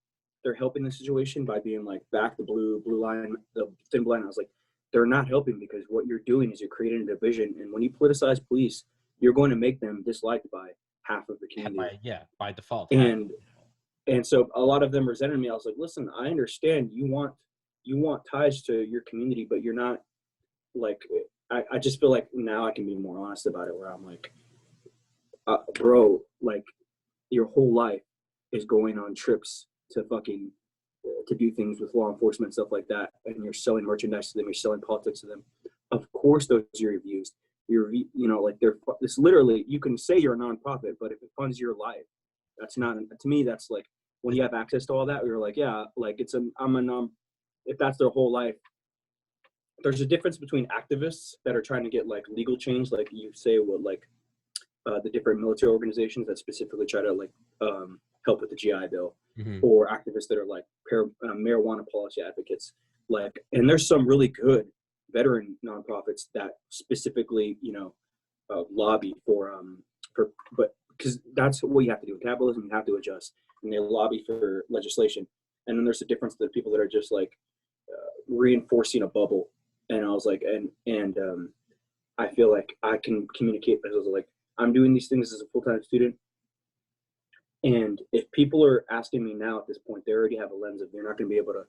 helping the situation by being like, back the blue line, the thin blue line. I was like, they're not helping, because what you're doing is you're creating a division, and when you politicize police, you're going to make them disliked by half of the community. By default. And so a lot of them resented me. I was like, listen, I understand you want ties to your community, but you're not like, I just feel like now I can be more honest about it, where I'm like, bro, like, your whole life is going on trips to fucking to do things with law enforcement, stuff like that, and you're selling merchandise to them, you're selling politics to them. Of course those are your views. Like, it's literally, you can say you're a nonprofit, but if it funds your life, that's not, to me, that's like, when you have access to all that, we were like, yeah, like, if that's their whole life. There's a difference between activists that are trying to get like legal change, like you say, what, like the different military organizations that specifically try to like help with the GI Bill, or activists that are like marijuana policy advocates. Like, and there's some really good veteran nonprofits that specifically, lobby but because that's what you have to do with capitalism, you have to adjust, and they lobby for legislation. And then there's a difference to the people that are just like reinforcing a bubble And I was like, I feel like I can communicate. I was like, I'm doing these things as a full-time student. And if people are asking me now at this point, they already have a lens of they're not going to be able to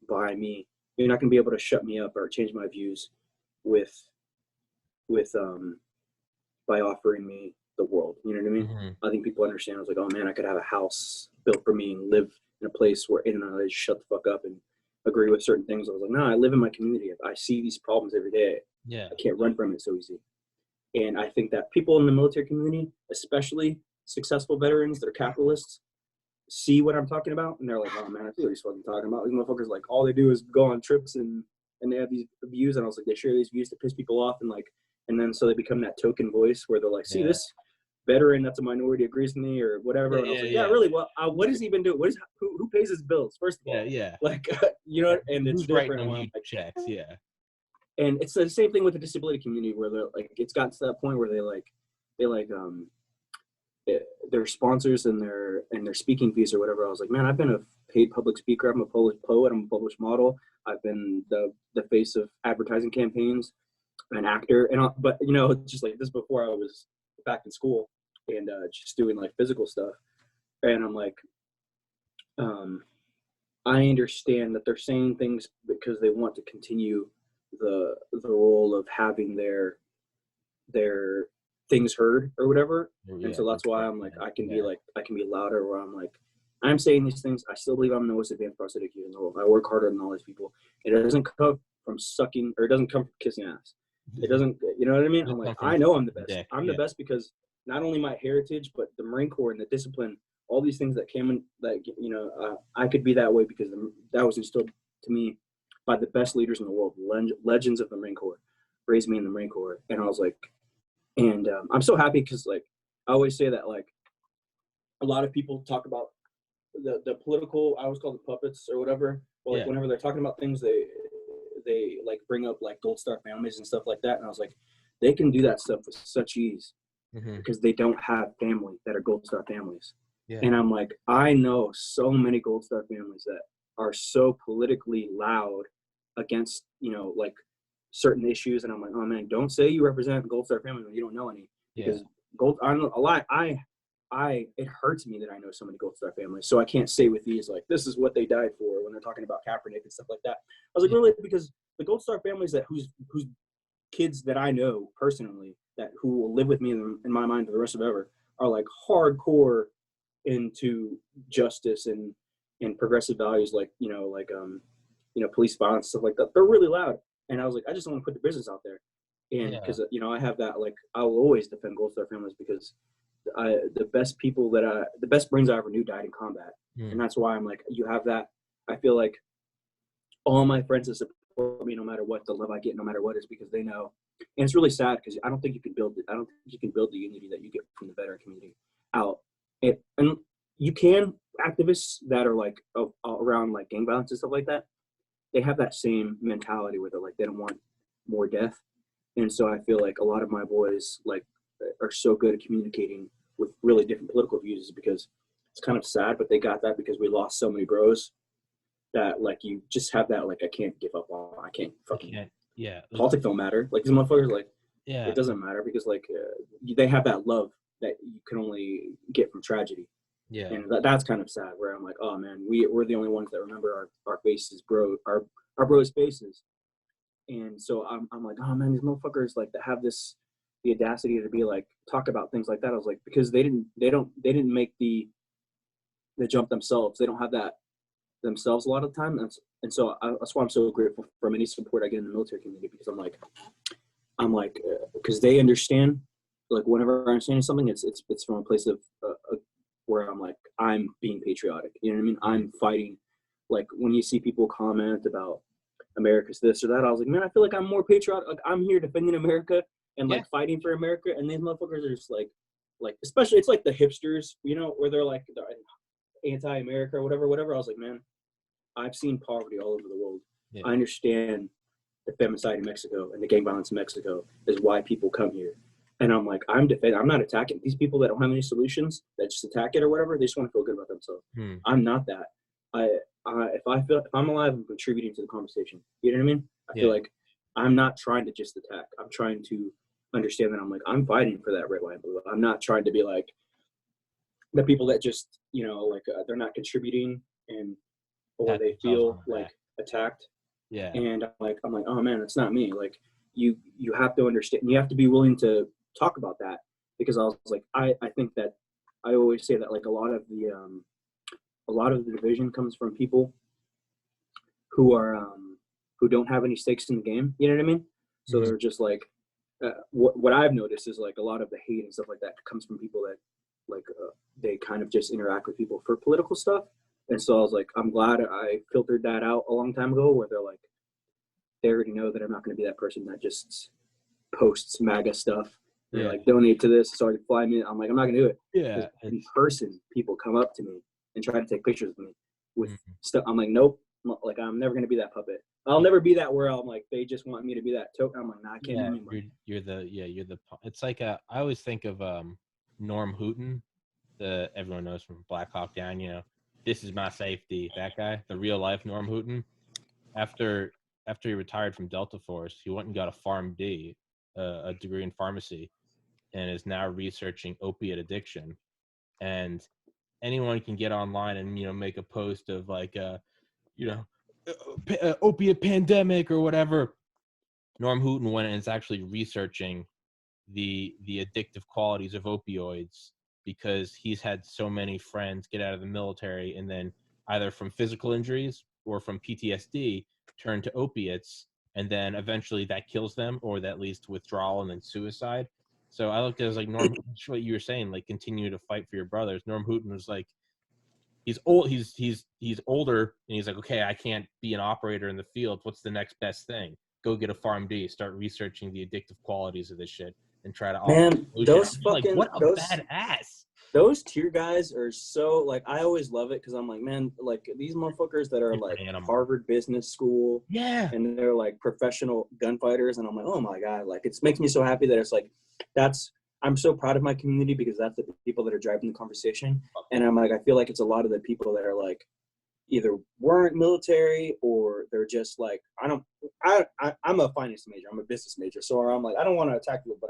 buy me. You're not going to be able to shut me up or change my views with by offering me the world. You know what I mean? Mm-hmm. I think people understand. I was like, oh man, I could have a house built for me and live in a place where I just shut the fuck up and agree with certain things. I was like, no, I live in my community. I see these problems every day. Yeah. I can't run from it so easy. And I think that people in the military community, especially successful veterans that are capitalists, see what I'm talking about, and they're like, oh man, I see what he's fucking talking about. These motherfuckers, like, all they do is go on trips and they have these views, and I was like, they share these views to piss people off, and then so they become that token voice where they're like, see, this veteran that's a minority agrees with me or whatever. And I was like, yeah, really? Well, what does he even do? Who pays his bills? First of all, like, you know, and it's different. Writing like checks, and it's the same thing with the disability community where they're like, it's gotten to that point where their sponsors and their speaking fees or whatever. I was like, man, I've been a paid public speaker. I'm a published poet. I'm a published model. I've been the face of advertising campaigns, an actor, but you know, just like this before I was back in school and just doing like physical stuff. And I'm like, I understand that they're saying things because they want to continue the role of having their things heard or whatever. And so that's why I'm like, I can be louder, where I'm like, I'm saying these things. I still believe I'm the most advanced prosthetic user in the world. I work harder than all these people. It doesn't come from sucking, or it doesn't come from kissing ass. It doesn't, you know what I mean? I'm like, I know I'm the best. I'm the best because not only my heritage, but the Marine Corps and the discipline, all these things that came in, like, you know, I could be that way because that was instilled to me by the best leaders in the world, legends of the Marine Corps, raised me in the Marine Corps. And I was like, and I'm so happy because, like, I always say that, like, a lot of people talk about the political, I always call it puppets or whatever, but like whenever they're talking about things, they like bring up like Gold Star families and stuff like that. And I was like, they can do that stuff with such ease because they don't have family that are Gold Star families. And I'm like, I know so many Gold Star families that are so politically loud against, you know, like certain issues. And I'm like, oh man, don't say you represent Gold Star family when you don't know any, because I know a lot. It hurts me that I know so many Gold Star families. So I can't say with these, like, this is what they died for when they're talking about Kaepernick and stuff like that. I was like, really? Because the Gold Star families that whose kids that I know personally, that who will live with me in my mind for the rest of ever, are like hardcore into justice and progressive values, like, you know, police violence, stuff like that. They're really loud. And I was like, I just don't want to put the business out there. And because, you know, I have that, like, I will always defend Gold Star families because the best brains I ever knew died in combat. And that's why I'm like, you have that. I feel like all my friends that support me, no matter what, the love I get, no matter what, is because they know. And it's really sad because I don't think you can build it. I don't think you can build the unity that you get from the veteran community out. And you can, activists that are like around like gang violence and stuff like that, they have that same mentality where they're like, they don't want more death. And so I feel like a lot of my boys like are so good at communicating with really different political views, because it's kind of sad, but they got that because we lost so many bros that, like, you just have that, like, I can't give up on, I can't fucking, politics don't matter. Like, these motherfuckers, like, it doesn't matter because, like, they have that love that you can only get from tragedy. And that's kind of sad, where I'm like, oh man, we're the only ones that remember our faces, our bros' faces. And so I'm like, oh man, these motherfuckers, like, that have the audacity to be like, talk about things like that. I was like, because they didn't make the jump themselves. They don't have that themselves a lot of the time. And so that's why I'm so grateful for any support I get in the military community, because I'm like, because they understand, like, whenever I understand something, it's from a place of where I'm like, I'm being patriotic. You know what I mean? I'm fighting. Like, when you see people comment about America's this or that, I was like, man, I feel like I'm more patriotic. Like, I'm here defending America and like fighting for America. And these motherfuckers are just like, especially, it's like the hipsters, you know, where they're like anti-America or whatever. I was like, man, I've seen poverty all over the world. I understand the femicide in Mexico and the gang violence in Mexico is why people come here. And I'm like, I'm not attacking these people that don't have any solutions, that just attack it or whatever. They just want to feel good about themselves. I'm not that. If I'm alive, I'm contributing to the conversation. You know what I mean? I feel like I'm not trying to just attack. I'm trying to understand that I'm like, I'm fighting for that red, white, and blue. I'm not trying to be like the people that just, they're not contributing or they feel like attacked. Yeah. And I'm like, oh man, it's not me. Like you have to understand, you have to be willing to talk about that, because I was like, I think that I always say that like a lot of the division comes from people who don't have any stakes in the game. You know what I mean? So they're just like, what I've noticed is like a lot of the hate and stuff like that comes from people that they kind of just interact with people for political stuff. And so I was like, I'm glad I filtered that out a long time ago, where they're like, they already know that I'm not going to be that person that just posts MAGA stuff. They're like, donate to this, sorry to fly me. I'm like, I'm not going to do it. Yeah. In person, people come up to me and try to take pictures of me with stuff. I'm like, nope. Like, I'm never going to be that puppet. I'll never be that where I'm like, they just want me to be that token. I'm like, nah, I can't be anymore. It's like I always think of Norm Hooten, everyone knows from Black Hawk Down, this is my safety, that guy, the real life Norm Hooten. After he retired from Delta Force, he went and got a PharmD, a degree in pharmacy, and is now researching opiate addiction. And anyone can get online and make a post of like opiate pandemic or whatever. Norm Hooten went and is actually researching the addictive qualities of opioids, because he's had so many friends get out of the military and then either from physical injuries or from PTSD turn to opiates, and then eventually that kills them, or that leads to withdrawal and then suicide. So I looked at it as like, Norm, what you were saying, like, continue to fight for your brothers. Norm Hooten was like, he's old, he's older, and he's like, okay, I can't be an operator in the field. What's the next best thing? Go get a PharmD, start researching the addictive qualities of this shit, and try to. Man, those fucking like, what a badass. Those tier guys are so, like, I always love it, because I'm like, man, like, these motherfuckers that are like Harvard Business School, and they're like professional gunfighters, and I'm like, oh my god, like, it makes me so happy that it's like, I'm so proud of my community, because that's the people that are driving the conversation. And I'm like, I feel like it's a lot of the people that are like either weren't military, or they're just like, I'm a finance major, I'm a business major, so I'm like, I don't want to attack people, but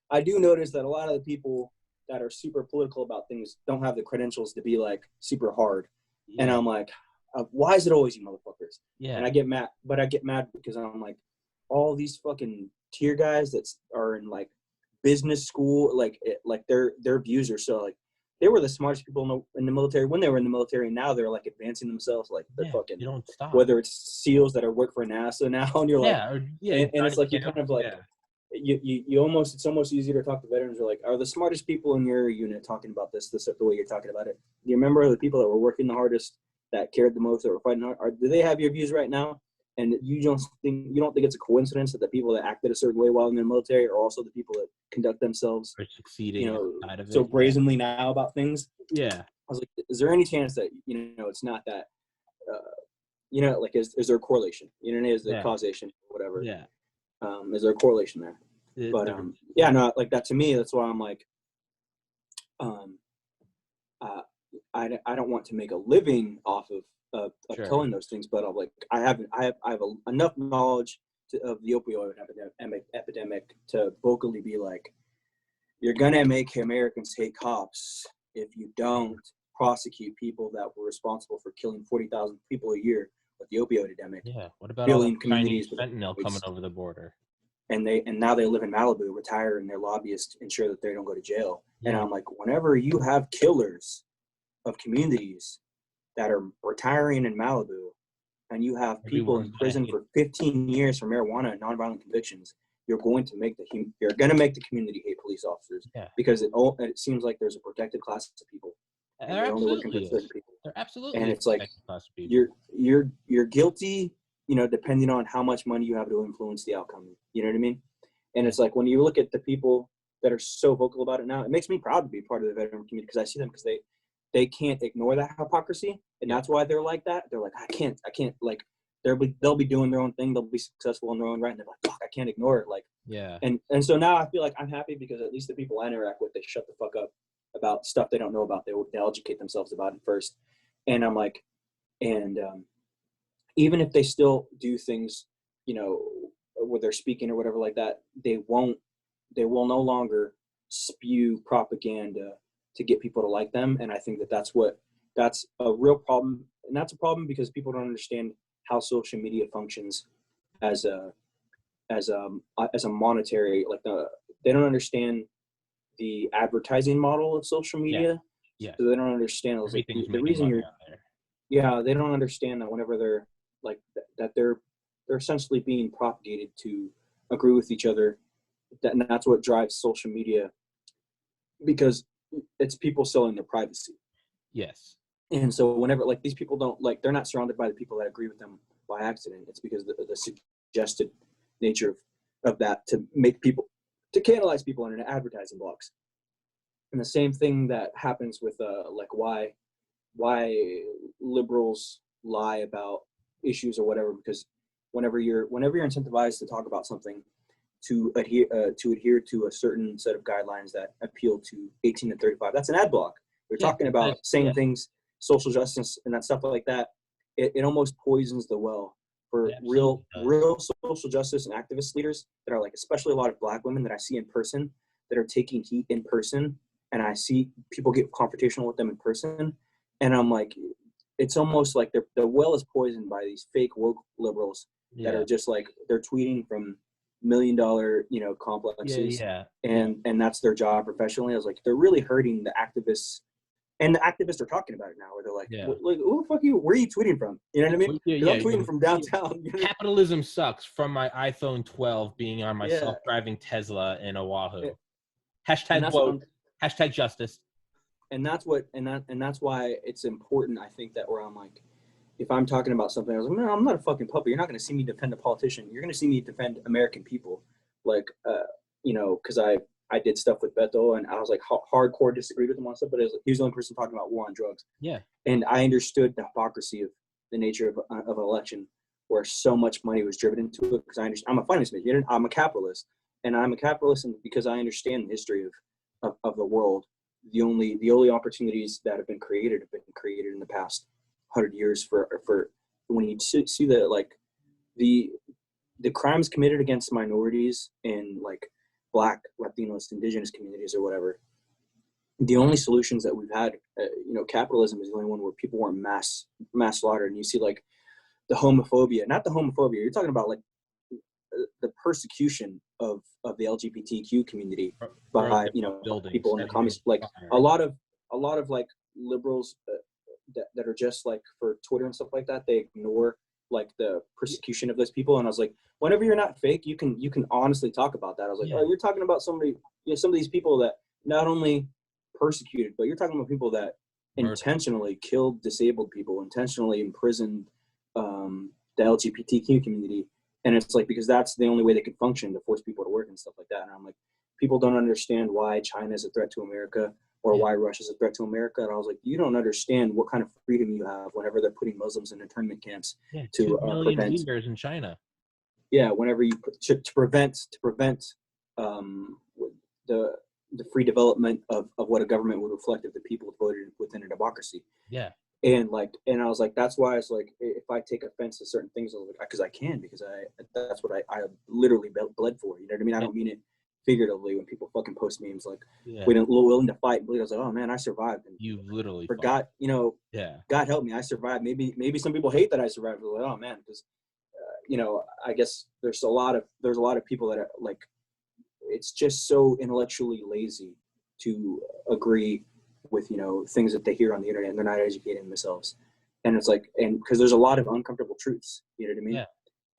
I do notice that a lot of the people that are super political about things don't have the credentials to be like super hard. And I'm like, why is it always you motherfuckers? And I get mad because I'm like, all these fucking tier guys that are in like business school, like their views are so like, they were the smartest people in the military when they were in the military. And now they're like advancing themselves, like they're fucking, you don't stop. Whether it's SEALs that are work for NASA now, and you're like, and it's like, you kind of like, you almost, it's almost easier to talk to veterans. Are like, are the smartest people in your unit talking about this the way you're talking about it? Do you remember the people that were working the hardest, that cared the most, that were fighting hard? Do they have your views right now? And you don't think it's a coincidence that the people that acted a certain way while in the military are also the people that conduct themselves succeeding so brazenly now about things? Yeah. I was like, is there any chance that it's not that like, is there a correlation? Is there causation or whatever? Yeah. Is there a correlation there? Like that, to me, that's why I'm like, I don't want to make a living off of killing those things, but I'm like, I have enough knowledge of the opioid epidemic to vocally be like, you're gonna make Americans hate cops if you don't prosecute people that were responsible for killing 40,000 people a year with the opioid epidemic. Yeah. What about all the Chinese fentanyl coming over the border? And now they live in Malibu, retire, and their lobbyists ensure that they don't go to jail. And I'm like, whenever you have killers of communities that are retiring in Malibu, and you have people in prison for 15 years for marijuana and nonviolent convictions, you're going to make the community hate police officers, because it seems like there's a protected class of people. They're absolutely. And it's like, you're guilty, depending on how much money you have to influence the outcome. You know what I mean? And it's like, when you look at the people that are so vocal about it now, it makes me proud to be part of the veteran community, because I see them, because they can't ignore that hypocrisy, and that's why they're like that. They're like, I can't, like, they'll be doing their own thing, they'll be successful in their own right, and they're like, fuck, I can't ignore it. Like, and so now I feel like I'm happy, because at least the people I interact with, they shut the fuck up about stuff they don't know about. They'll educate themselves about it first. And I'm like, and even if they still do things, where they're speaking or whatever like that, they will no longer spew propaganda to get people to like them. And I think that's a real problem. And that's a problem because people don't understand how social media functions as a monetary, they don't understand the advertising model of social media. Yeah. So they don't understand the reason you're, they don't understand that whenever they're like that they're essentially being propagated to agree with each other. And that's what drives social media, because it's people selling their privacy. Yes. And so whenever these people don't they're not surrounded by the people that agree with them by accident. It's because the suggested nature of that to make people, to canalize people into advertising blocks. And the same thing that happens with why liberals lie about issues or whatever, because whenever you're incentivized to talk about something, to adhere to a certain set of guidelines that appeal to 18 to 35, that's an ad block. They're talking about saying things, social justice and that stuff like that. It almost poisons the well for real social justice and activist leaders that are especially a lot of Black women that I see in person that are taking heat in person, and I see people get confrontational with them in person, and I'm like, it's almost like the well is poisoned by these fake woke liberals that are just they're tweeting from $1 million complexes, and that's their job professionally. I was like, they're really hurting the activists. And the activists are talking about it now, where they're like, who the fuck are you? Where are you tweeting from? You know what I mean? I'm tweeting from downtown. Capitalism sucks from my iPhone 12 being on my self-driving Tesla in Oahu. Hashtag woke. Hashtag justice. And that's why it's important, I think, that where I'm like, if I'm talking about something, I was like, man, I'm not a fucking puppet. You're not going to see me defend a politician. You're going to see me defend American people. Because I did stuff with Beto, and I was hardcore disagreed with him on stuff, but he was the only person talking about war on drugs. Yeah. And I understood the hypocrisy of the nature of an election where so much money was driven into it, because I'm a finance major. I'm a capitalist, and I'm a capitalist because I understand the history of the world. The only opportunities that have been created in the past 100 years for when you see the crimes committed against minorities and Black, Latinos, indigenous communities or whatever. The only solutions that we've had, capitalism is the only one where people weren't mass slaughtered. And you see the homophobia, not the homophobia. You're talking about the persecution of the LGBTQ community by people in the communist. A lot of liberals that are just for Twitter and stuff like that, they ignore the persecution of those people. And I was like, whenever you're not fake, you can honestly talk about that. I was like, oh, you're talking about somebody, some of these people that not only persecuted, but you're talking about people that intentionally killed disabled people, intentionally imprisoned the LGBTQ community. And it's because that's the only way they could function, to force people to work and stuff like that. And I'm like, people don't understand why China is a threat to America or why Russia is a threat to America. And I was like, you don't understand what kind of freedom you have whenever they're putting Muslims in internment camps to 2 million prevent leaders in China. Yeah, whenever you to prevent the free development of what a government would reflect if the people voted within a democracy. Yeah. And I was like, that's why it's if I take offense to certain things, because I can, because that's what I literally bled for. You know what I mean? I don't mean it figuratively. When people fucking post memes willing to fight and bleed, I was like, oh man, I survived. And you literally forgot, God help me, I survived. Maybe some people hate that I survived. I was like, oh man, because I guess there's a lot of people that are it's just so intellectually lazy to agree with things that they hear on the internet, and they're not educating themselves. And it's and because there's a lot of uncomfortable truths, you know what I mean? Yeah.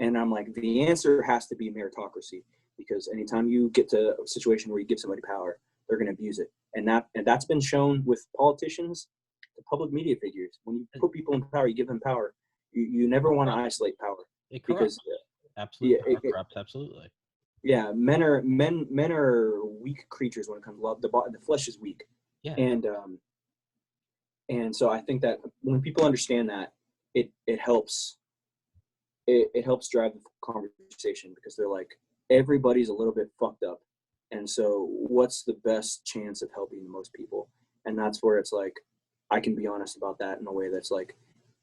And I'm like, the answer has to be meritocracy, because anytime you get to a situation where you give somebody power, they're going to abuse it. And that's been shown with politicians, the public media figures. When you put people in power, you give them power. You never want to isolate power. It corrupts. Absolutely. It corrupts. Absolutely. Yeah. Men are weak creatures when it comes to love. The flesh is weak. Yeah. And so I think that when people understand that, it helps. It helps drive the conversation, because they're like, everybody's a little bit fucked up, and so what's the best chance of helping the most people? And that's where it's I can be honest about that in a way that's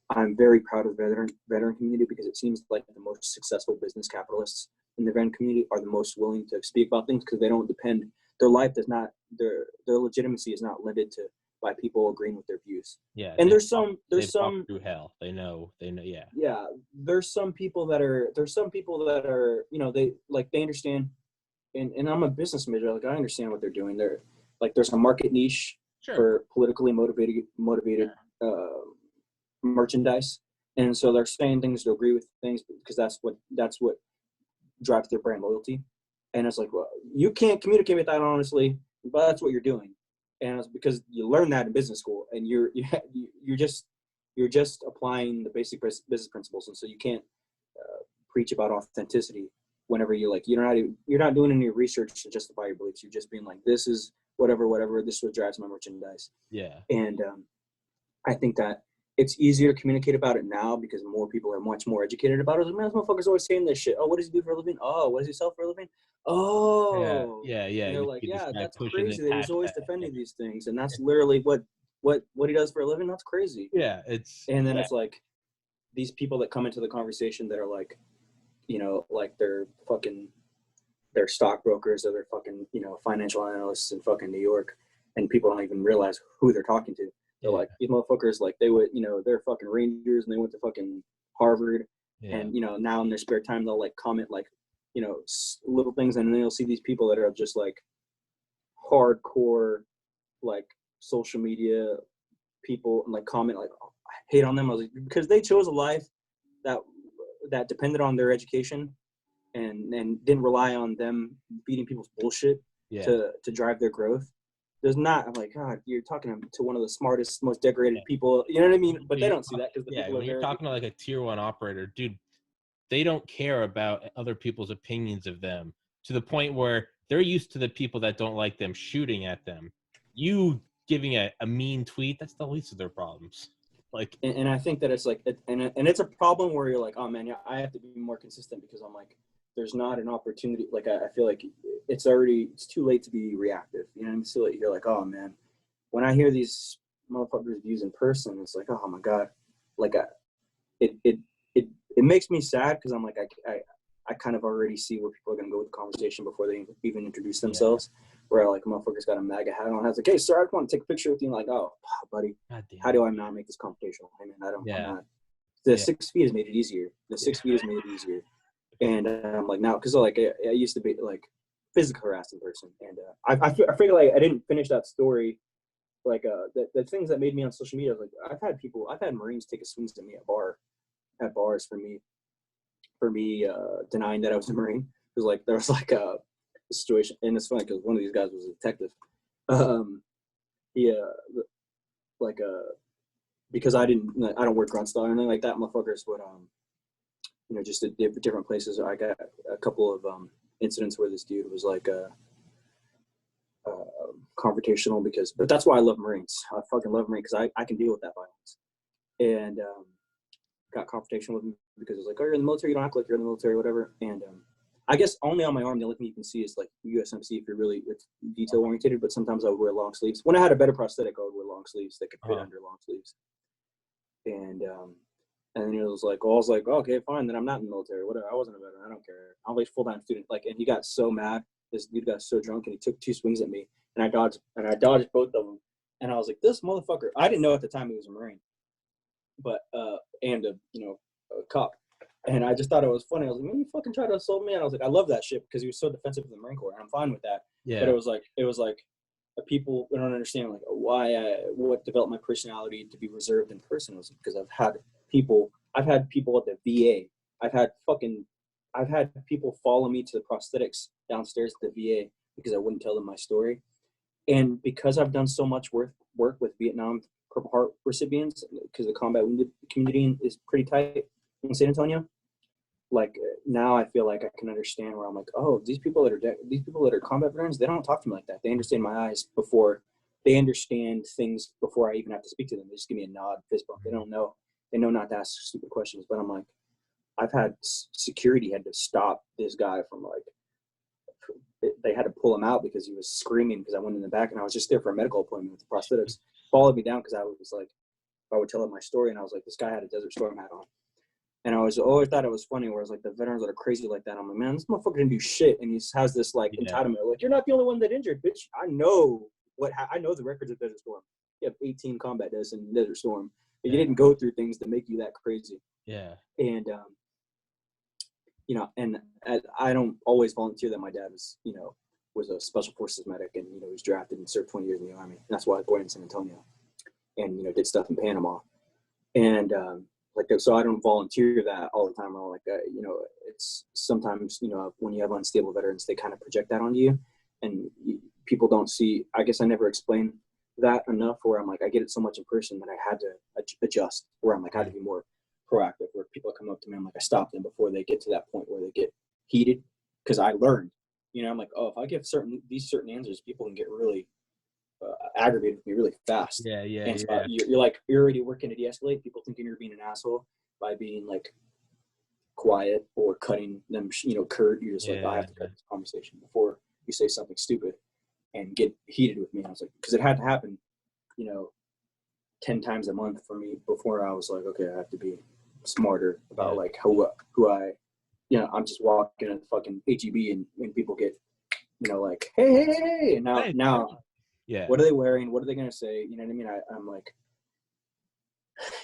I'm very proud of the veteran community, because it seems like the most successful business capitalists in the veteran community are the most willing to speak about things because they don't depend. Their life does not. Their legitimacy is not limited to by people agreeing with their views. Yeah. And there's walked some through hell. They know. Yeah. Yeah. There's some people that are they understand. And I'm a business major. Like I understand what they're doing. They're like there's a market niche for politically motivated merchandise, and so they're saying things to agree with things because that's what drives their brand loyalty. And it's like, well, you can't communicate with that honestly, but that's what you're doing, and it's because you learn that in business school, and you're just applying the basic business principles, and so you can't preach about authenticity whenever you're not doing any research to justify your beliefs. You're just being like, this is whatever, this is what drives my merchandise. Yeah. And I think that it's easier to communicate about it now because more people are much more educated about it. Like, man, this motherfucker's always saying this shit. Oh, what does he do for a living? Oh, what does he sell for a living? Oh, yeah. And they're like, yeah, that's crazy that he's always defending these things, and that's Yeah. literally what he does for a living. That's crazy. Yeah, it's like these people that come into the conversation that are like, like they're stockbrokers or they're fucking, financial analysts in fucking New York, and people don't even realize who they're talking to. They're like, these motherfuckers, like they would, they're fucking Rangers and they went to fucking Harvard. Yeah. And, now in their spare time, they'll like comment like, little things. And then you'll see these people that are just like hardcore, like social media people and like comment, like, oh, I hate on them. I was like, because they chose a life that depended on their education and didn't rely on them feeding people's bullshit to drive their growth. There's not, I'm like, God, you're talking to one of the smartest, most decorated people. You know what I mean? But they don't see that because the people when you're talking to like a tier 1 operator, dude, they don't care about other people's opinions of them to the point where they're used to the people that don't like them shooting at them. You giving a mean tweet, that's the least of their problems. Like, and I think that it's like, and it's a problem where you're like, oh man, I have to be more consistent because I'm like, there's not an opportunity. Like, I feel like it's too late to be reactive. You know what I mean? So you're like, oh man, when I hear these motherfuckers' views in person, it's like, oh my God. Like, it makes me sad because I'm like, I kind of already see where people are going to go with the conversation before they even introduce themselves. Yeah. Where like a motherfucker's got a MAGA hat on. I was like, hey, sir, I want to take a picture with you. And like, oh, buddy, how do I not make this confrontational? I mean, I'm not. The 6 feet has made it easier. The 6 feet has made it easier. And I'm like, now, because like I used to be like physically harassed in person, and I feel like I didn't finish that story. Like the things that made me on social media, like I've had Marines take a swings at me at bars for me denying that I was a Marine. Because like there was like a situation, and it's funny because one of these guys was a detective. Because I don't wear grunt style or anything like that, motherfuckers would just at different places. I got a couple of incidents where this dude was like confrontational but that's why I love Marines. I fucking love Marines because I can deal with that violence. And got confrontational with him because it was like, oh, you're in the military, you don't act like you're in the military, whatever. And I guess only on my arm the only thing you can see is like USMC if you're really detail oriented. But sometimes I would wear long sleeves. When I had a better prosthetic, I would wear long sleeves that could fit under long sleeves. And then he was like, I was like, oh, okay, fine, then I'm not in the military. Whatever. I wasn't a veteran. I don't care. I'm a full-time student. Like, and he got so mad. This dude got so drunk, and he took 2 swings at me, and I dodged both of them. And I was like, this motherfucker. I didn't know at the time he was a Marine, but and a cop. And I just thought it was funny. I was like, man, you fucking try to assault me. And I was like, I love that shit because he was so defensive of the Marine Corps, and I'm fine with that. Yeah. But it was like people don't understand like what developed my personality to be reserved in person was because I've had people at the VA. I've had people follow me to the prosthetics downstairs at the VA because I wouldn't tell them my story. And because I've done so much work with Vietnam Purple Heart recipients, because the combat wounded community is pretty tight in San Antonio, like now I feel like I can understand where I'm like, oh, these people that are combat veterans, they don't talk to me like that. They understand my eyes before they understand things before I even have to speak to them. They just give me a nod, fist bump. They don't know. They know not to ask stupid questions. But I'm like, I've had security had to stop this guy from like, they had to pull him out because he was screaming because I went in the back and I was just there for a medical appointment with the prosthetics. Followed me down because I was like, I would tell him my story and I was like, this guy had a Desert Storm hat on. And I always thought it was funny where it's like the veterans that are crazy like that. I'm like, man, this motherfucker didn't do shit. And he just has this like entitlement. Like, you're not the only one that injured, bitch. I know the records of Desert Storm. You have 18 combat deaths in Desert Storm. But you didn't go through things to make you that crazy. Yeah. And, you know, and I don't always volunteer that my dad was a special forces medic, and, you know, he was drafted and served 20 years in the Army. And that's why I was born in San Antonio and, you know, did stuff in Panama. And, so I don't volunteer that all the time. Or like, you know, it's sometimes, you know, when you have unstable veterans, they kind of project that on you, and people don't see. I guess I never explained that enough. Where I'm like, I get it so much in person that I had to adjust. Where I'm like, I had to be more proactive. Where people come up to me, I'm like, I stop them before they get to that point where they get heated, because I learned. You know, I'm like, oh, if I give these certain answers, people can get really aggravated with me really fast. Yeah. And so you're already working to de-escalate. People thinking you're being an asshole by being like quiet or cutting them, you know, curt. You're just like, I have to cut this conversation before you say something stupid and get heated with me. I was like, because it had to happen, you know, 10 times a month for me before I was like, okay, I have to be smarter about like who I, you know, I'm just walking in fucking HEB and people get, you know, like, hey, and now. Yeah. What are they wearing? What are they going to say? You know what I mean? I'm like,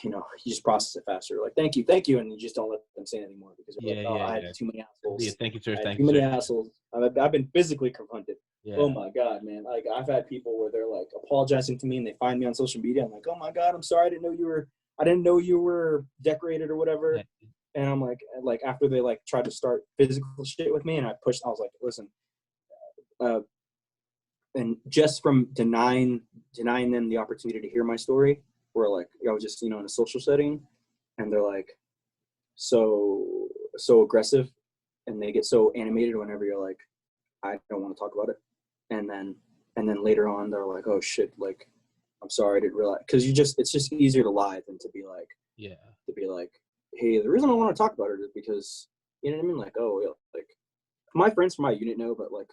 you know, you just process it faster. Like, thank you. And you just don't let them say anything more because they're like, I had too many assholes. Yeah, thank you, sir. Too many assholes. I've been physically confronted. Yeah. Oh my God, man. Like, I've had people where they're like apologizing to me and they find me on social media. I'm like, oh my God, I'm sorry. I didn't know you were decorated or whatever. Yeah. And I'm like after they like tried to start physical shit with me and I was like, listen, and just from denying them the opportunity to hear my story, where like I was just, you know, in a social setting, and they're like so aggressive, and they get so animated whenever you're like, I don't want to talk about it, and then later on they're like, oh shit, like I'm sorry, I didn't realize, because it's just easier to lie than to be like, hey, the reason I want to talk about it is because, you know what I mean, like, oh yeah, like my friends from my unit know, but like,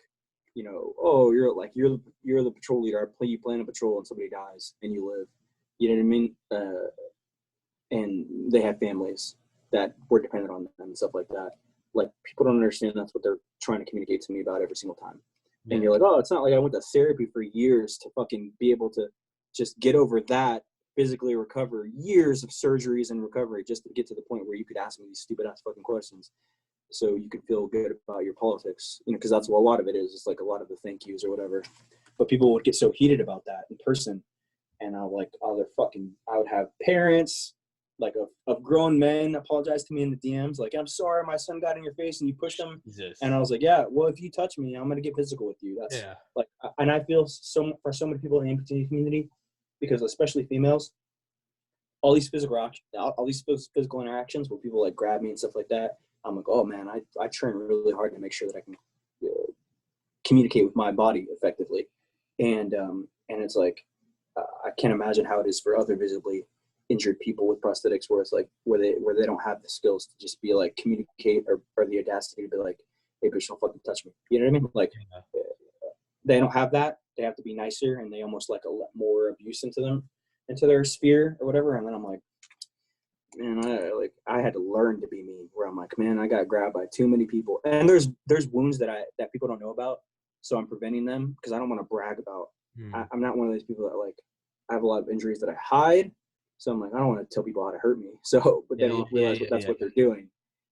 you know, oh, you're the patrol leader. You plan a patrol and somebody dies and you live. You know what I mean? And they have families that were dependent on them and stuff like that. Like, people don't understand that's what they're trying to communicate to me about every single time. Yeah. And you're like, oh, it's not like I went to therapy for years to fucking be able to just get over that, physically recover, years of surgeries and recovery just to get to the point where you could ask me these stupid ass fucking questions. So you can feel good about your politics, you know, because that's what a lot of it is. It's like a lot of the thank yous or whatever. But people would get so heated about that in person, and I would have parents, like of grown men, apologize to me in the DMs, like, I'm sorry, my son got in your face and you pushed him. Jesus. And I was like, yeah, well, if you touch me, I'm gonna get physical with you. That's like, and I feel for so many people in the amputee community, because especially females, all these physical interactions where people like grab me and stuff like that. I'm like, oh man, I train really hard to make sure that I can communicate with my body effectively, and it's like I can't imagine how it is for other visibly injured people with prosthetics, where it's like where they don't have the skills to just be like communicate or the audacity to be like, hey bitch, don't fucking touch me. You know what I mean? Like they don't have that. They have to be nicer, and they almost like let more abuse into their sphere or whatever. And then I'm like, man, I had to learn to be me, where I'm like, man, I got grabbed by too many people, and there's wounds that people don't know about, so I'm preventing them because I don't want to brag about. I'm not one of those people that like, I have a lot of injuries that I hide, so I'm like, I don't want to tell people how to hurt me. So, but they don't realize that's what they're doing,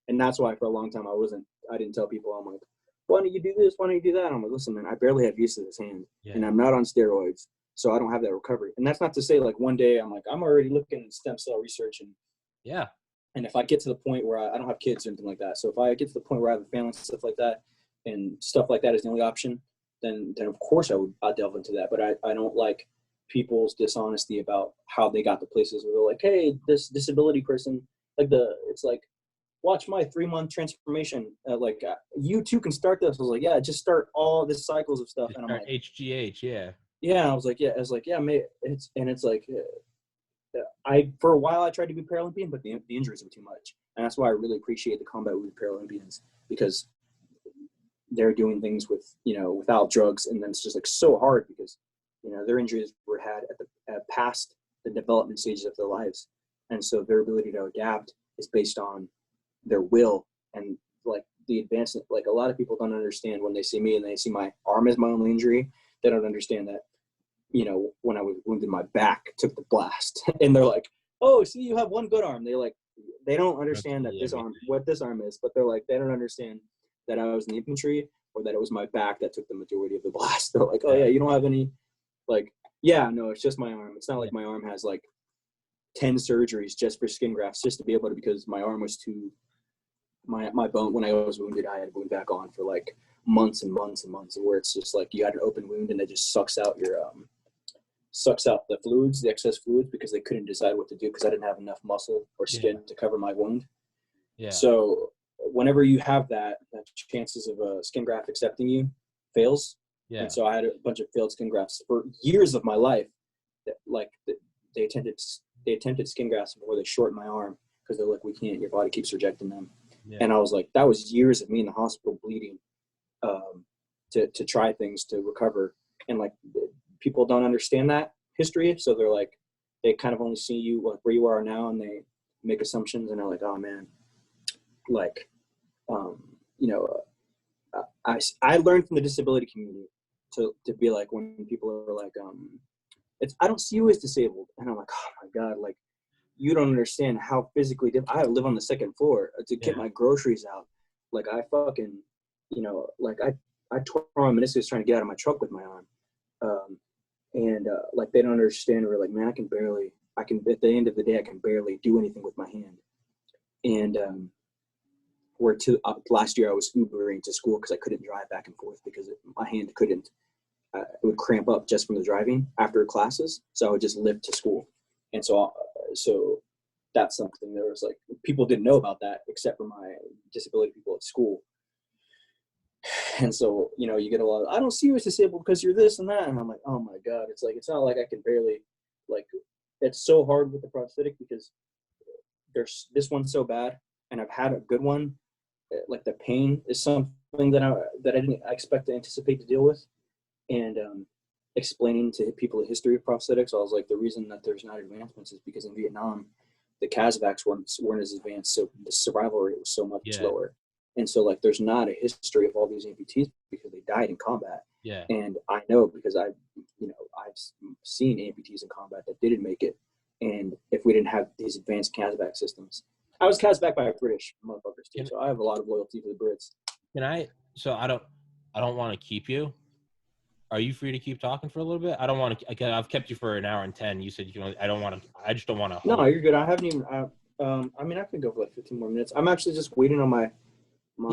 and that's why for a long time I didn't tell people. I'm like, why don't you do this? Why don't you do that? And I'm like, listen, man, I barely have use of this hand, and I'm not on steroids, so I don't have that recovery. And that's not to say like one day I'm like, I'm already looking at stem cell research and. Yeah. And if I get to the point where I don't have kids or anything like that, so if I get to the point where I have a family and stuff like that, and stuff like that is the only option, then of course I'd delve into that. But I don't like people's dishonesty about how they got to places where they're like, hey, this disability person, it's like, watch my 3-month transformation. You too can start this. I was like, yeah, just start all the cycles of stuff. And I'm like, HGH, yeah. Yeah, I was like, yeah, maybe it's like. For a while I tried to be Paralympian, but the injuries were too much, and that's why I really appreciate the combat wounded Paralympians, because they're doing things without drugs, and then it's just like so hard because their injuries were had past the development stages of their lives, and so their ability to adapt is based on their will and like the advancement. Like a lot of people don't understand when they see me and they see my arm as my only injury. They don't understand that, you know, when I was wounded, my back took the blast, and they're like, "Oh, see, you have one good arm." They don't understand that this arm, what this arm is, but they're like, they don't understand that I was in the infantry or that it was my back that took the majority of the blast. They're like, "Oh yeah, you don't have any." Like, yeah, no, it's just my arm. It's not like my arm has like 10 surgeries just for skin grafts just to be able to, because my arm was too, my bone, when I was wounded, I had to wound back on for like months and months and months, where it's just like you had an open wound and it just sucks out the fluids, the excess fluids, because they couldn't decide what to do because I didn't have enough muscle or skin to cover my wound. Yeah. So whenever you have that chances of a skin graft accepting you fails. Yeah. And so I had a bunch of failed skin grafts for years of my life. They attempted skin grafts before they shortened my arm because they're like, we can't, your body keeps rejecting them. Yeah. And I was like, that was years of me in the hospital bleeding to try things to recover. And like, people don't understand that history. So they're like, they kind of only see you like where you are now, and they make assumptions, and they're like, oh man, like, you know, I learned from the disability community to be like, when people are like, I don't see you as disabled. And I'm like, oh my God, like, you don't understand how physically I live on the second floor to get my groceries out. Like I fucking, you know, like I tore my meniscus trying to get out of my truck with my arm. Like they don't understand. We're like, man, at the end of the day, I can barely do anything with my hand. And last year I was Ubering to school because I couldn't drive back and forth because my hand couldn't, it would cramp up just from the driving after classes. So I would just lift to school. And so that's something that was like, people didn't know about that except for my disability people at school. And so, you know, you get a lot of, I don't see you as disabled because you're this and that. And I'm like, oh my God, it's like, it's not like I can barely, like, it's so hard with the prosthetic because there's this one's so bad and I've had a good one. Like the pain is something that I didn't expect to anticipate to deal with. And explaining to people the history of prosthetics, I was like, the reason that there's not advancements is because in Vietnam, the Kazakhs weren't as advanced, so the survival rate was so much lower. And so, like, there's not a history of all these amputees because they died in combat. Yeah. And I know because I've seen amputees in combat that didn't make it. And if we didn't have these advanced Kazakh systems, I was Kazakh by British motherfuckers too, so I have a lot of loyalty to the Brits. I don't want to keep you. Are you free to keep talking for a little bit? I don't want to. I've kept you for an hour and 10. You said you can only. I don't want to. I just don't want to. No, you're good. I haven't even. I mean, I can go for like 15 more minutes. I'm actually just waiting on my. No.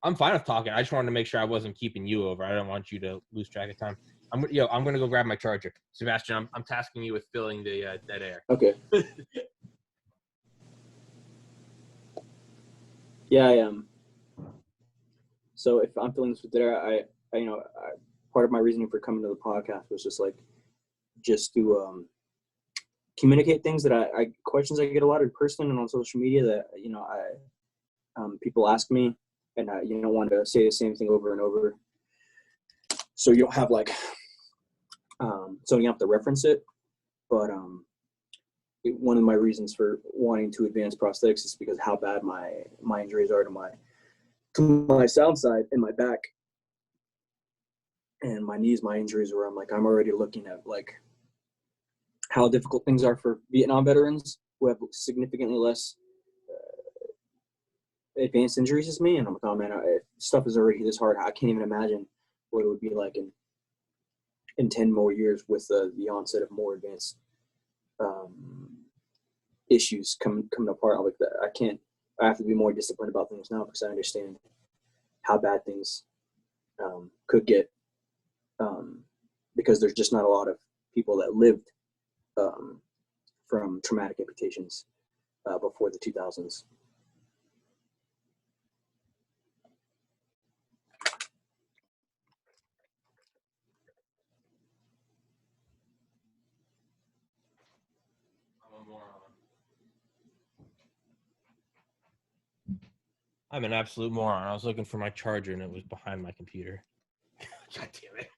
I'm fine with talking. I just wanted to make sure I wasn't keeping you over. I don't want you to lose track of time. I'm gonna go grab my charger, Sebastian. I'm tasking you with filling the dead air. Okay. Yeah, I am. So if I'm filling this with dead air, part of my reasoning for coming to the podcast was just to communicate things that questions I get a lot in person and on social media that, people ask me, and I, want to say the same thing over and over. So you don't have so you don't have to reference it. But one of my reasons for wanting to advance prosthetics is because how bad my injuries are to my sound side and my back and my knees, my injuries, where I'm already looking at how difficult things are for Vietnam veterans who have significantly less advanced injuries as me. And I'm like, oh man, stuff is already this hard. I can't even imagine what it would be like in 10 more years with the onset of more advanced issues coming apart. Like that, I have to be more disciplined about things now because I understand how bad things could get, because there's just not a lot of people that lived from traumatic amputations before the 2000s. I'm an absolute moron. I was looking for my charger and it was behind my computer. God damn it.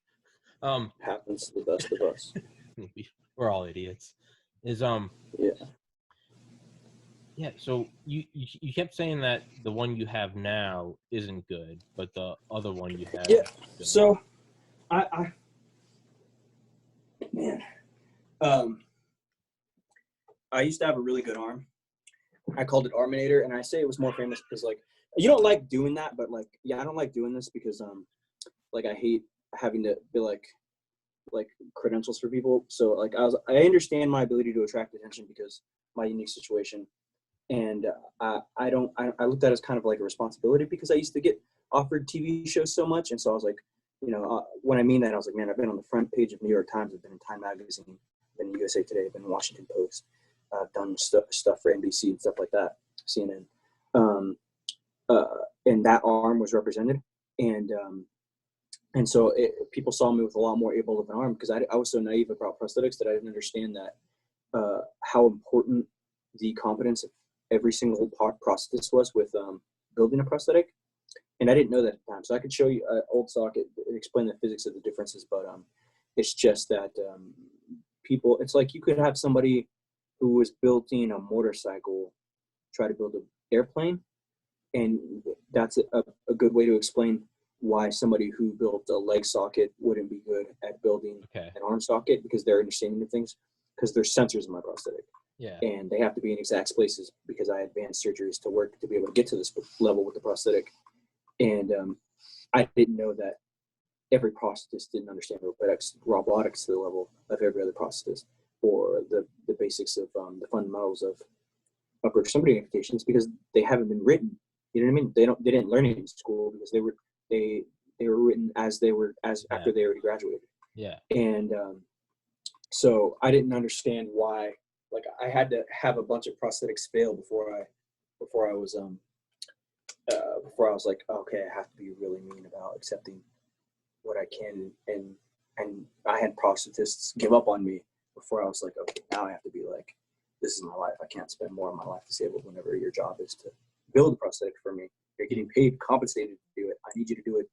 Happens to the best of us. We're all idiots. Yeah, so you kept saying that the one you have now isn't good, but the other one you had Yeah. is good. So I man, um, I used to have a really good arm. I called it Arminator, and I say it was more famous because like you don't like doing that, but like yeah, I don't like doing this because like I hate having to be like credentials for people. So like I understand my ability to attract attention because my unique situation, and I looked at it as kind of like a responsibility because I used to get offered TV shows so much, and so I was like, when I mean that, I was like, man, I've been on the front page of New York Times, I've been in Time Magazine, I've been in USA Today, I've been in Washington Post, I've done stuff for NBC and stuff like that, CNN, and that arm was represented, and so people saw me with a lot more able of an arm because I was so naive about prosthetics that I didn't understand that how important the competence of every single prosthetist was with building a prosthetic. And I didn't know that at the time. So I could show you an old socket and explain the physics of the differences, but it's just that people, it's like you could have somebody who was building a motorcycle try to build an airplane. And that's a good way to explain why somebody who built a leg socket wouldn't be good at building an arm socket because their understanding of things, because there's sensors in my prosthetic. Yeah. And they have to be in exact places because I had advanced surgeries to work to be able to get to this level with the prosthetic. And I didn't know that every prosthetist didn't understand robotics to the level of every other prosthetist or the basics of the fundamentals of upper extremity amputations because they haven't been written. You know what I mean? They didn't learn it in school because they were written after they already graduated. Yeah. And so I didn't understand why. Like I had to have a bunch of prosthetics fail before I was like, okay, I have to be really mean about accepting what I can, and I had prosthetists give up on me before I was like, okay, now I have to be like, this is my life. I can't spend more of my life disabled whenever your job is to build a prosthetic for me. You're getting paid, compensated to do it. I need you to do it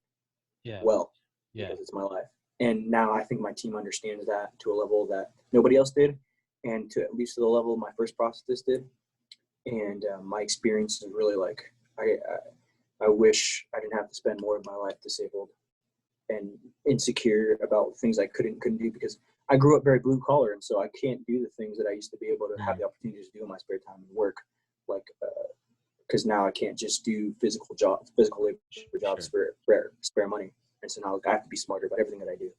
well because it's my life. And now I think my team understands that to a level that nobody else did, and to at least to the level my first prosthetist did. And my experience is really like, I wish I didn't have to spend more of my life disabled and insecure about things I couldn't do because I grew up very blue collar, and so I can't do the things that I used to be able to have the opportunity to do in my spare time and work, like because now I can't just do physical labor jobs for spare money, and so now I have to be smarter about everything that I do,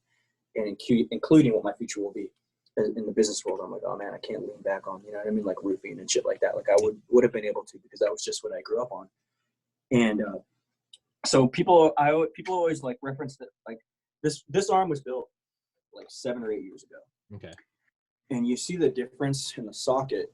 and including what my future will be in the business world. I'm like, oh man, I can't lean back on, you know what I mean, like roofing and shit like that. Like I would have been able to because that was just what I grew up on, and so people always like reference that like this arm was built like 7 or 8 years ago. Okay. And you see the difference in the socket.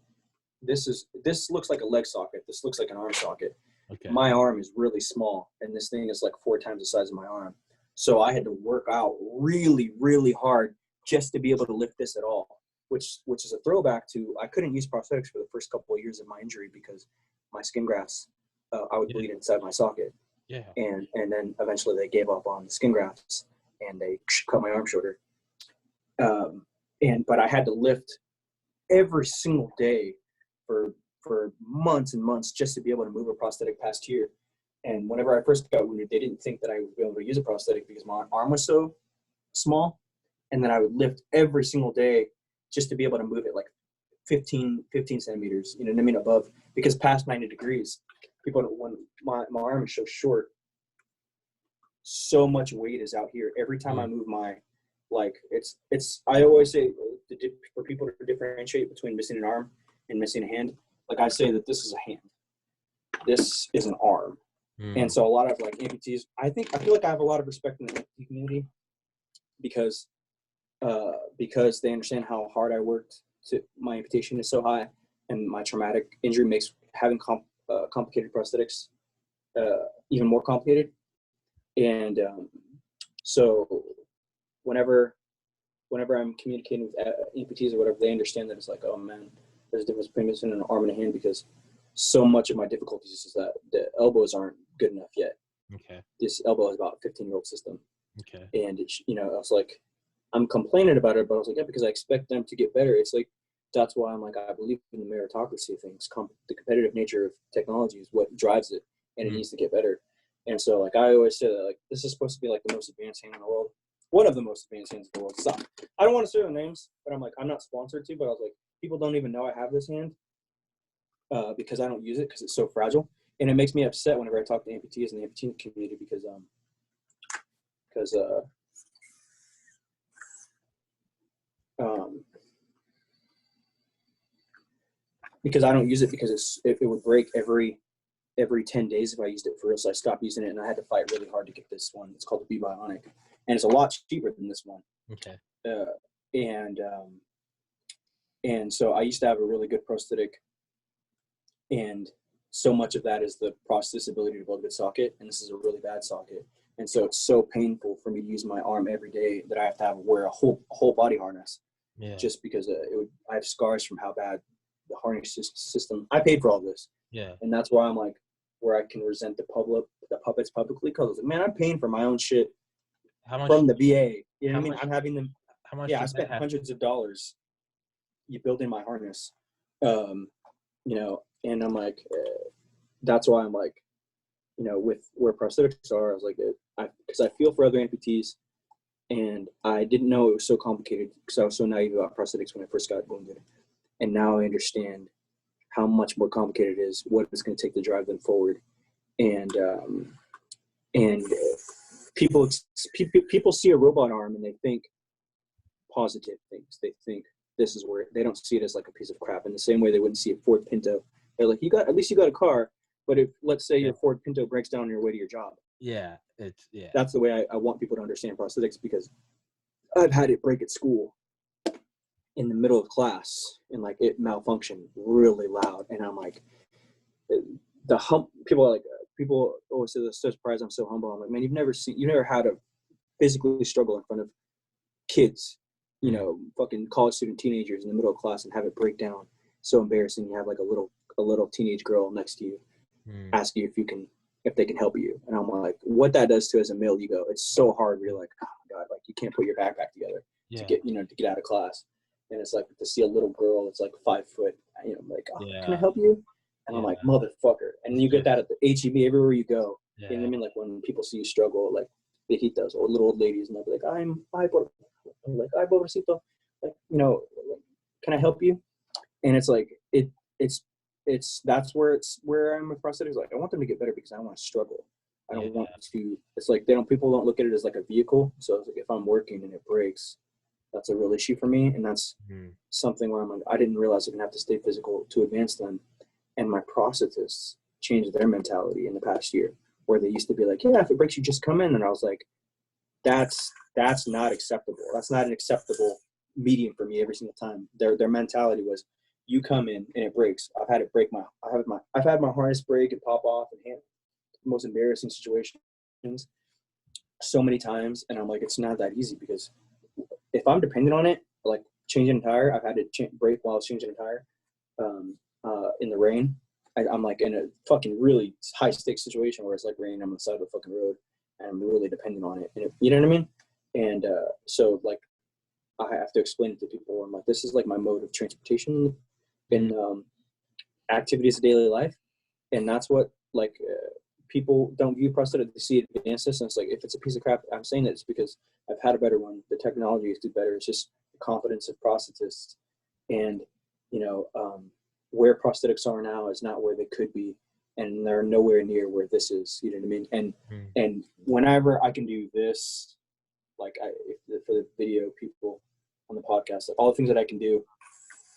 This looks like a leg socket. This looks like an arm socket. Okay. My arm is really small, and this thing is like 4 times the size of my arm. So I had to work out really, really hard just to be able to lift this at all, which is a throwback to I couldn't use prosthetics for the first couple of years of my injury because my skin grafts, I would bleed inside my socket. Yeah. And then eventually they gave up on the skin grafts and they cut my arm shorter. But I had to lift every single day for months and months just to be able to move a prosthetic past here. And whenever I first got wounded, they didn't think that I would be able to use a prosthetic because my arm was so small. And then I would lift every single day just to be able to move it like 15 centimeters, you know what I mean, above, because past 90 degrees, when my arm is so short, so much weight is out here. Every time I move my, like, I always say for people to differentiate between missing an arm and missing a hand, like I say that this is a hand. This is an arm. And so a lot of like amputees, I feel like I have a lot of respect in the amputee community because they understand how hard I worked my amputation is so high, and my traumatic injury makes having complicated prosthetics even more complicated. And so whenever I'm communicating with amputees or whatever, they understand that it's like, oh man, there's a difference between missing an arm and a hand, because so much of my difficulties is that the elbows aren't good enough yet. Okay. This elbow is about a 15-year-old system. Okay. And it's, I was like, I'm complaining about it, but I was like, yeah, because I expect them to get better. It's like that's why I'm like, I believe in the meritocracy of things. The competitive nature of technology is what drives it, and it needs to get better. And so, like, I always say that, like, this is supposed to be like the most advanced hand in the world, one of the most advanced hands in the world. So I don't want to say the names, but I'm like, I'm not sponsored to, but I was like, people don't even know I have this hand because I don't use it because it's so fragile, and it makes me upset whenever I talk to amputees in the amputee community because I don't use it because it would break every 10 days if I used it for real. So I stopped using it, and I had to fight really hard to get this one. It's called the B Bionic, and it's a lot cheaper than this one. Okay. And so I used to have a really good prosthetic, and so much of that is the prosthetic ability to build a good socket, and this is a really bad socket. And so it's so painful for me to use my arm every day that I have to wear a whole body harness, just because I have scars from how bad the harness system. I paid for all this, and that's why I'm like, where I can resent the puppets publicly, because like, man, I'm paying for my own shit from the VA. You know what I mean? I'm having them. How much? Yeah, I spent hundreds of dollars building my harness, you know, and I'm like, that's why I'm like, you know, with where prosthetics are, I was like, because I feel for other amputees, and I didn't know it was so complicated because I was so naive about prosthetics when I first got wounded, and now I understand how much more complicated it is, what it's going to take to drive them forward, and people see a robot arm and they think positive things. They think this is where they don't see it as like a piece of crap in the same way they wouldn't see a Ford Pinto. They're like, at least you got a car. But if, let's say, your Ford Pinto breaks down on your way to your job. That's the way I want people to understand prosthetics, because I've had it break at school in the middle of class, and like it malfunctioned really loud. And I'm like, people always say they're so surprised I'm so humble. I'm like, man, you've never had to physically struggle in front of kids, you know, fucking college student teenagers in the middle of class and have it break down. So embarrassing. You have like a little teenage girl next to you ask you if they can help you. And I'm like, what that does to as a male ego, it's so hard. You're like, oh my God, like you can't put your backpack together to get out of class. And it's like to see a little girl that's like 5 foot, you know, like, can I help you? And I'm like, motherfucker. And you get that at the HEB everywhere you go. You know what I mean? Like when people see you struggle, like they hate those little old ladies, and they'll be like, I'm like, ay, pobrecito. Like, you know, like, can I help you? And it's like, that's where I'm with prosthetics. Like, I want them to get better because I don't want to struggle. I don't want to, it's like, people don't look at it as like a vehicle. So it's like, if I'm working and it breaks, that's a real issue for me. And that's something where I'm like, I didn't realize I'm going to have to stay physical to advance them. And my prosthetists changed their mentality in the past year, where they used to be like, yeah, if it breaks, you just come in. And I was like, that's not acceptable. That's not an acceptable medium for me every single time. Their mentality was, you come in and it breaks. I've had my harness break and pop off and hand most embarrassing situations so many times. And I'm like, it's not that easy, because if I'm dependent on it, like changing a tire, I've had to break while I was changing a tire in the rain. I'm like in a fucking really high stakes situation where it's like rain. I'm on the side of the fucking road, and I'm really dependent on it. And you know what I mean? And so like I have to explain it to people. I'm like, this is like my mode of transportation in activities of daily life. And that's what like people don't view prosthetics. They see advances, and it's like, if it's a piece of crap, I'm saying that it's because I've had a better one. The technology is better. It's just the confidence of prosthetists. And you know, where prosthetics are now is not where they could be, and they're nowhere near where this is. You know what I mean? And whenever I can do this, like for the video people on the podcast, like all the things that I can do,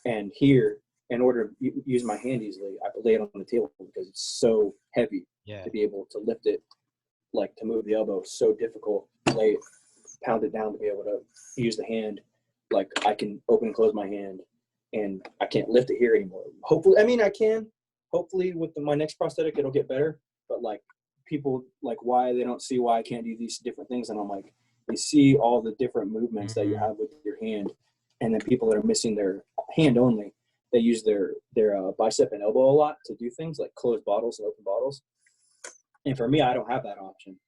and here, in order to use my hand easily, I lay it on the table because it's so heavy to be able to lift it, like to move the elbow, so difficult. Lay it, pound it down to be able to use the hand. Like I can open and close my hand, and I can't lift it here anymore. Hopefully, I mean, I can. Hopefully, with my next prosthetic, it'll get better. But like people, like why they don't see why I can't do these different things, and I'm like, you see all the different movements that you have with your hand, and then people that are missing their hand only, they use their bicep and elbow a lot to do things like close bottles and open bottles. And for me, I don't have that option.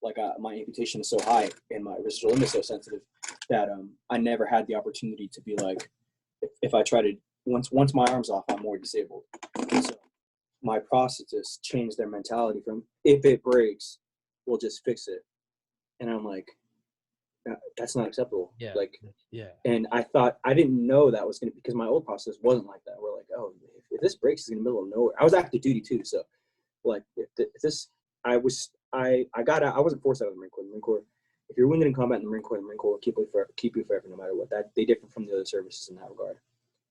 Like my amputation is so high and my residual limb is so sensitive that I never had the opportunity to be like, if I try to once my arm's off, I'm more disabled. So my prosthetists changed their mentality from, if it breaks, we'll just fix it. And I'm like, that's not acceptable. Yeah. Like, yeah. And I didn't know that was going to, because my old prosthesis wasn't like that. We're like, oh, if this breaks, it's in the middle of nowhere. I was active duty too. So like if this, I got out, I wasn't forced out of the Marine Corps. The Marine Corps, if you're wounded in combat in the Marine Corps will keep you forever no matter what. That they differ from the other services in that regard.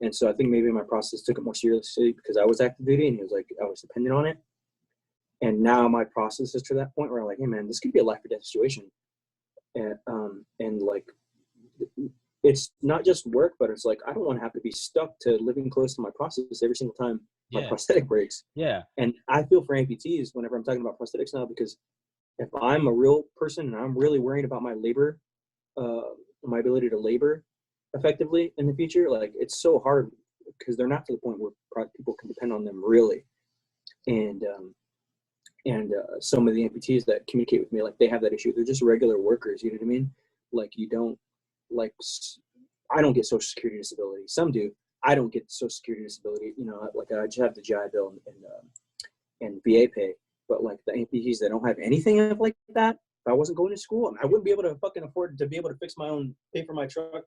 And so I think maybe my process took it more seriously because I was active duty and he was like, I was dependent on it. And now my process is to that point where I'm like, hey man, this could be a life or death situation. And like, it's not just work, but it's like, I don't want to have to be stuck to living close to my prosthesis every single time my prosthetic breaks. Yeah. And I feel for amputees whenever I'm talking about prosthetics now, because if I'm a real person and I'm really worried about my labor, my ability to labor effectively in the future, like it's so hard because they're not to the point where people can depend on them really. And some of the amputees that communicate with me, like they have that issue. They're just regular workers. You know what I mean? Like you don't, like, I don't get Social Security disability. Some do. I don't get Social Security disability. You know, like I just have the GI Bill and VA pay. But like the amputees that don't have anything like that, if I wasn't going to school, I wouldn't be able to fucking afford to be able to fix my own, pay for my truck,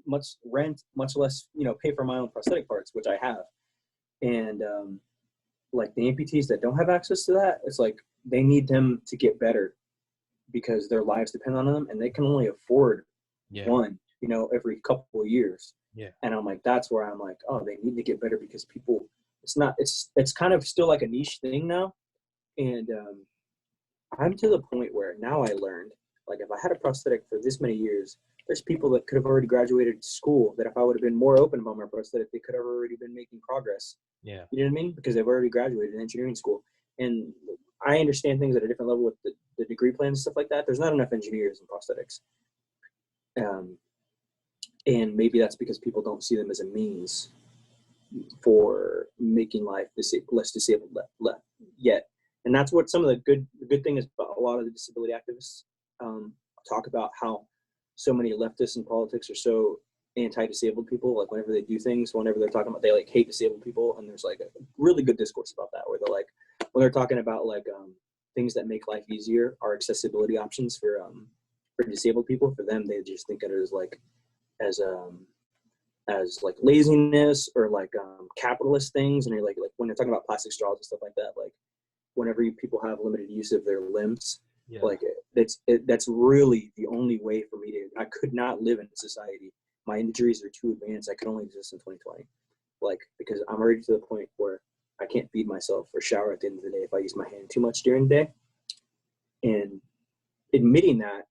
much rent, much less, you know, pay for my own prosthetic parts, which I have. And like the amputees that don't have access to that, it's like they need them to get better because their lives depend on them and they can only afford one, you know, every couple of years. Yeah. And I'm like, that's where I'm like, oh, they need to get better because people, it's kind of still like a niche thing now. And I'm to the point where now I learned, like if I had a prosthetic for this many years, there's people that could have already graduated school that if I would have been more open about my prosthetic, they could have already been making progress. Yeah. You know what I mean? Because they've already graduated in engineering school. And I understand things at a different level with the degree plans and stuff like that. There's not enough engineers in prosthetics. And maybe that's because people don't see them as a means for making life less disabled left yet. And that's what some of the good thing is about a lot of the disability activists talk about, how so many leftists in politics are so anti-disabled people. Like whenever they do things, whenever they're talking about, they like hate disabled people. And there's like a really good discourse about that, where they're like, when they're talking about like things that make life easier are accessibility options for disabled people. For them, they just think of it as like, as like laziness or like capitalist things. And you're like when they're talking about plastic straws and stuff like that, like whenever people have limited use of their limbs, like that's really the only way for me to, I could not live in society. My injuries are too advanced. I could only exist in 2020. Like, because I'm already to the point where I can't feed myself or shower at the end of the day if I use my hand too much during the day. And admitting that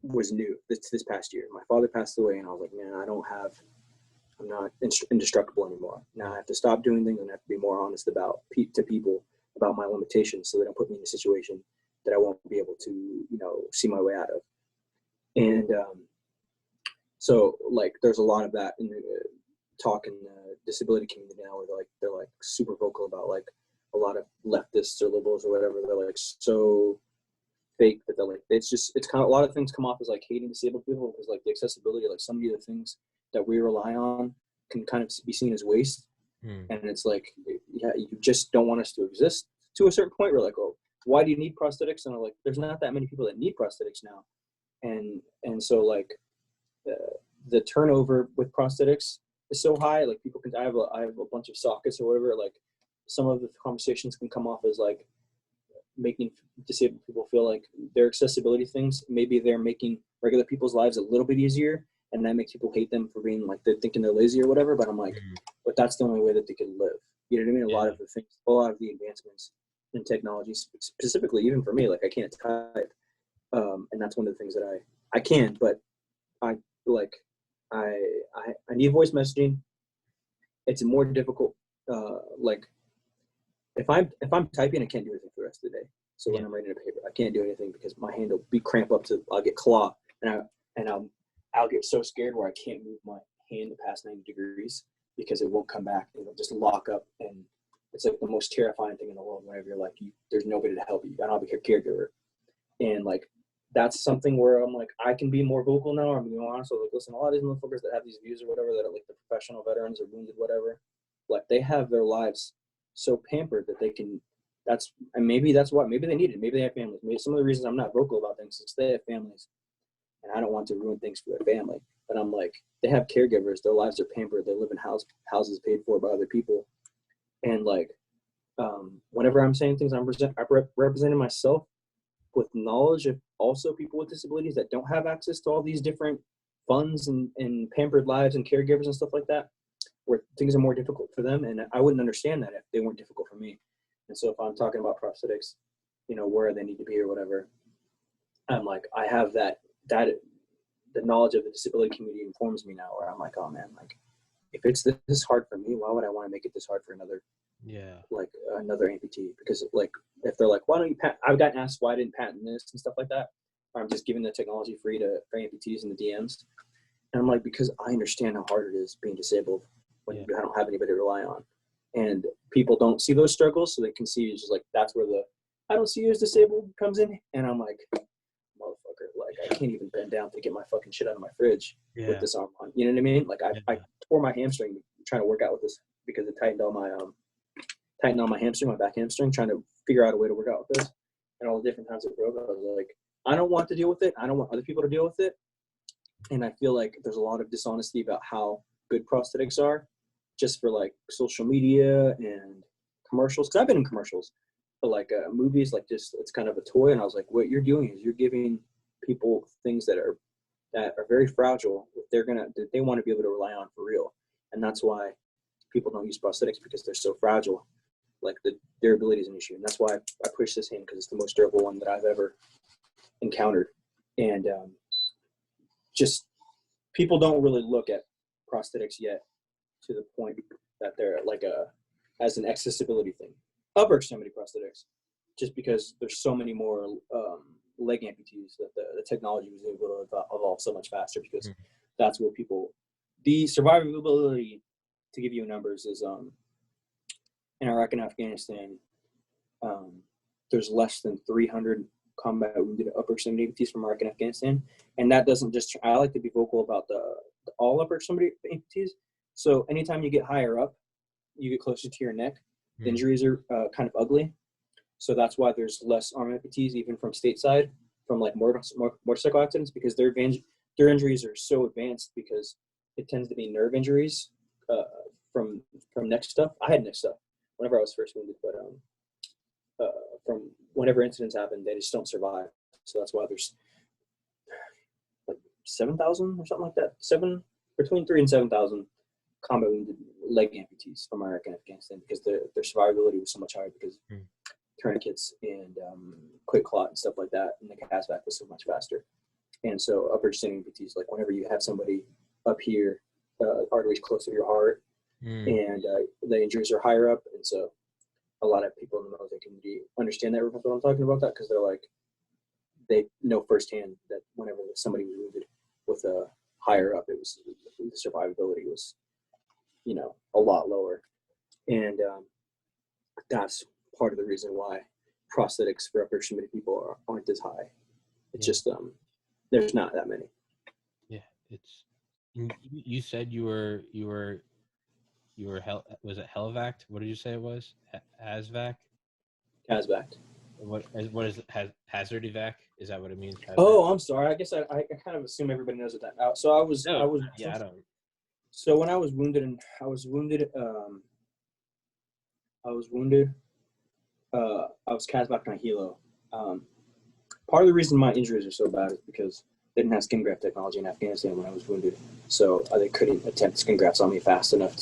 was new this past year. My father passed away and I was like, man, I'm not indestructible anymore. Now I have to stop doing things and I have to be more honest to people about my limitations so they don't put me in a situation that I won't be able to, you know, see my way out of. And so like there's a lot of that in the talk in the disability community now, where they're like super vocal about like a lot of leftists or liberals or whatever. They're like so fake that they're like, it's kind of, a lot of things come off as like hating disabled people because like the accessibility, like some of the things that we rely on can kind of be seen as waste. And it's like, yeah, you just don't want us to exist to a certain point. We're like, oh, why do you need prosthetics? And I'm like, there's not that many people that need prosthetics now. And so like the turnover with prosthetics is so high. Like people can, I have a bunch of sockets or whatever. Like some of the conversations can come off as like making disabled people feel like their accessibility things, maybe they're making regular people's lives a little bit easier. And that makes people hate them for being like, they're thinking they're lazy or whatever. But I'm like, but that's the only way that they can live. You know what I mean? A lot of the things, a lot of the advancements in technology, specifically, even for me, like I can't type. And that's one of the things that I can, but I need voice messaging. It's more difficult. Like if I'm typing, I can't do anything for the rest of the day. So when I'm writing a paper, I can't do anything because my hand will be cramp up to, I'll get claw and I'll get so scared where I can't move my hand past 90 degrees because it won't come back. It'll just lock up, and it's like the most terrifying thing in the world whenever you're like, there's nobody to help you. I don't have a caregiver. And like that's something where I'm like, I can be more vocal now. I'm being honest. So like, listen, a lot of these motherfuckers that have these views or whatever, that are like the professional veterans or wounded, whatever, like they have their lives so pampered that they can, and maybe that's why, maybe they need it. Maybe they have families. Maybe some of the reasons I'm not vocal about things is they have families and I don't want to ruin things for their family. But I'm like, they have caregivers, their lives are pampered. They live in houses paid for by other people. And like, whenever I'm saying things, I'm representing myself with knowledge of also people with disabilities that don't have access to all these different funds and pampered lives and caregivers and stuff like that, where things are more difficult for them. And I wouldn't understand that if they weren't difficult for me. And so if I'm talking about prosthetics, you know, where they need to be or whatever, I'm like, I have that the knowledge of the disability community informs me now, where I'm like, oh man, like if it's this hard for me, why would I want to make it this hard for another amputee? Because like, if they're like, why don't you I've gotten asked why I didn't patent this and stuff like that, or I'm just giving the technology free for amputees in the DMs. And I'm like, because I understand how hard it is being disabled when I don't have anybody to rely on. And people don't see those struggles, so they can see it's just like, that's where the I don't see you as disabled comes in. And I'm like, motherfucker, like I can't even bend down to get my fucking shit out of my fridge with this arm on. You know what I mean? Like I tore my hamstring trying to work out with this because it tightened all my hamstring, my back hamstring, trying to figure out a way to work out with this. And all the different times it broke, I was like, I don't want to deal with it. I don't want other people to deal with it. And I feel like there's a lot of dishonesty about how good prosthetics are, just for like social media and commercials. Because I've been in commercials, but like movies, like just it's kind of a toy. And I was like, what you're doing is you're giving people things that are very fragile. That they want to be able to rely on for real. And that's why people don't use prosthetics, because they're so fragile. Like the durability is an issue, and that's why I push this hand, because it's the most durable one that I've ever encountered. And just people don't really look at prosthetics yet to the point that they're like as an accessibility thing. Upper extremity prosthetics, just because there's so many more leg amputees that the technology was able to evolve so much faster, because that's where the survivability, to give you numbers, is in Iraq and Afghanistan, there's less than 300 combat wounded upper extremity amputees from Iraq and Afghanistan. And that doesn't just, I like to be vocal about the all upper extremity amputees. So anytime you get higher up, you get closer to your neck, the injuries are kind of ugly. So that's why there's less arm amputees, even from stateside, from like motorcycle accidents, because their injuries are so advanced, because it tends to be nerve injuries from neck stuff. I had neck stuff whenever I was first wounded, but from whenever incidents happen, they just don't survive. So that's why there's like 7,000 or something like that, between 3,000 and 7,000 combat wounded leg amputees from Iraq and Afghanistan, because their survivability was so much higher, because tourniquets and quick clot and stuff like that, and the CASVAC was so much faster. And so upper extremity amputees, like whenever you have somebody up here, arteries close to your heart, and the injuries are higher up, and so a lot of people in the military community understand that what I'm talking about, that because they're like, they know firsthand that whenever somebody was wounded with a higher up, the survivability was, a lot lower. And that's part of the reason why prosthetics for upper extremity people aren't as high. It's just there's not that many. Yeah, it's. You said you were was it Helvac? What did you say it was? ASVAC? ASVAC. What is hazard evac? Is that what it means? Hazard? Oh, I'm sorry. I guess I kind of assume everybody knows what that. So I was. I don't. So when I was wounded, I was CASVAC on helo. Part of the reason my injuries are so bad is because they didn't have skin graft technology in Afghanistan when I was wounded, so they couldn't attempt skin grafts on me fast enough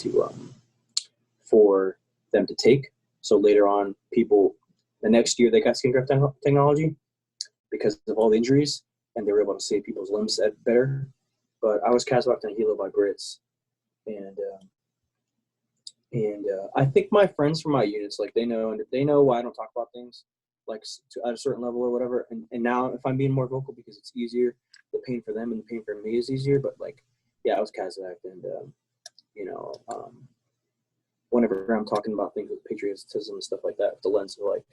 for them to take. So later on, the next year they got skin graft technology because of all the injuries, and they were able to save people's limbs better. But I was CASVAC on helo by Brits, and I think my friends from my units, like they know why I don't talk about things like at a certain level or whatever. And now if I'm being more vocal, because it's easier, the pain for them and the pain for me is easier. But like, yeah, I was CASVAC, and whenever I'm talking about things with patriotism and stuff like that, with the lens of like,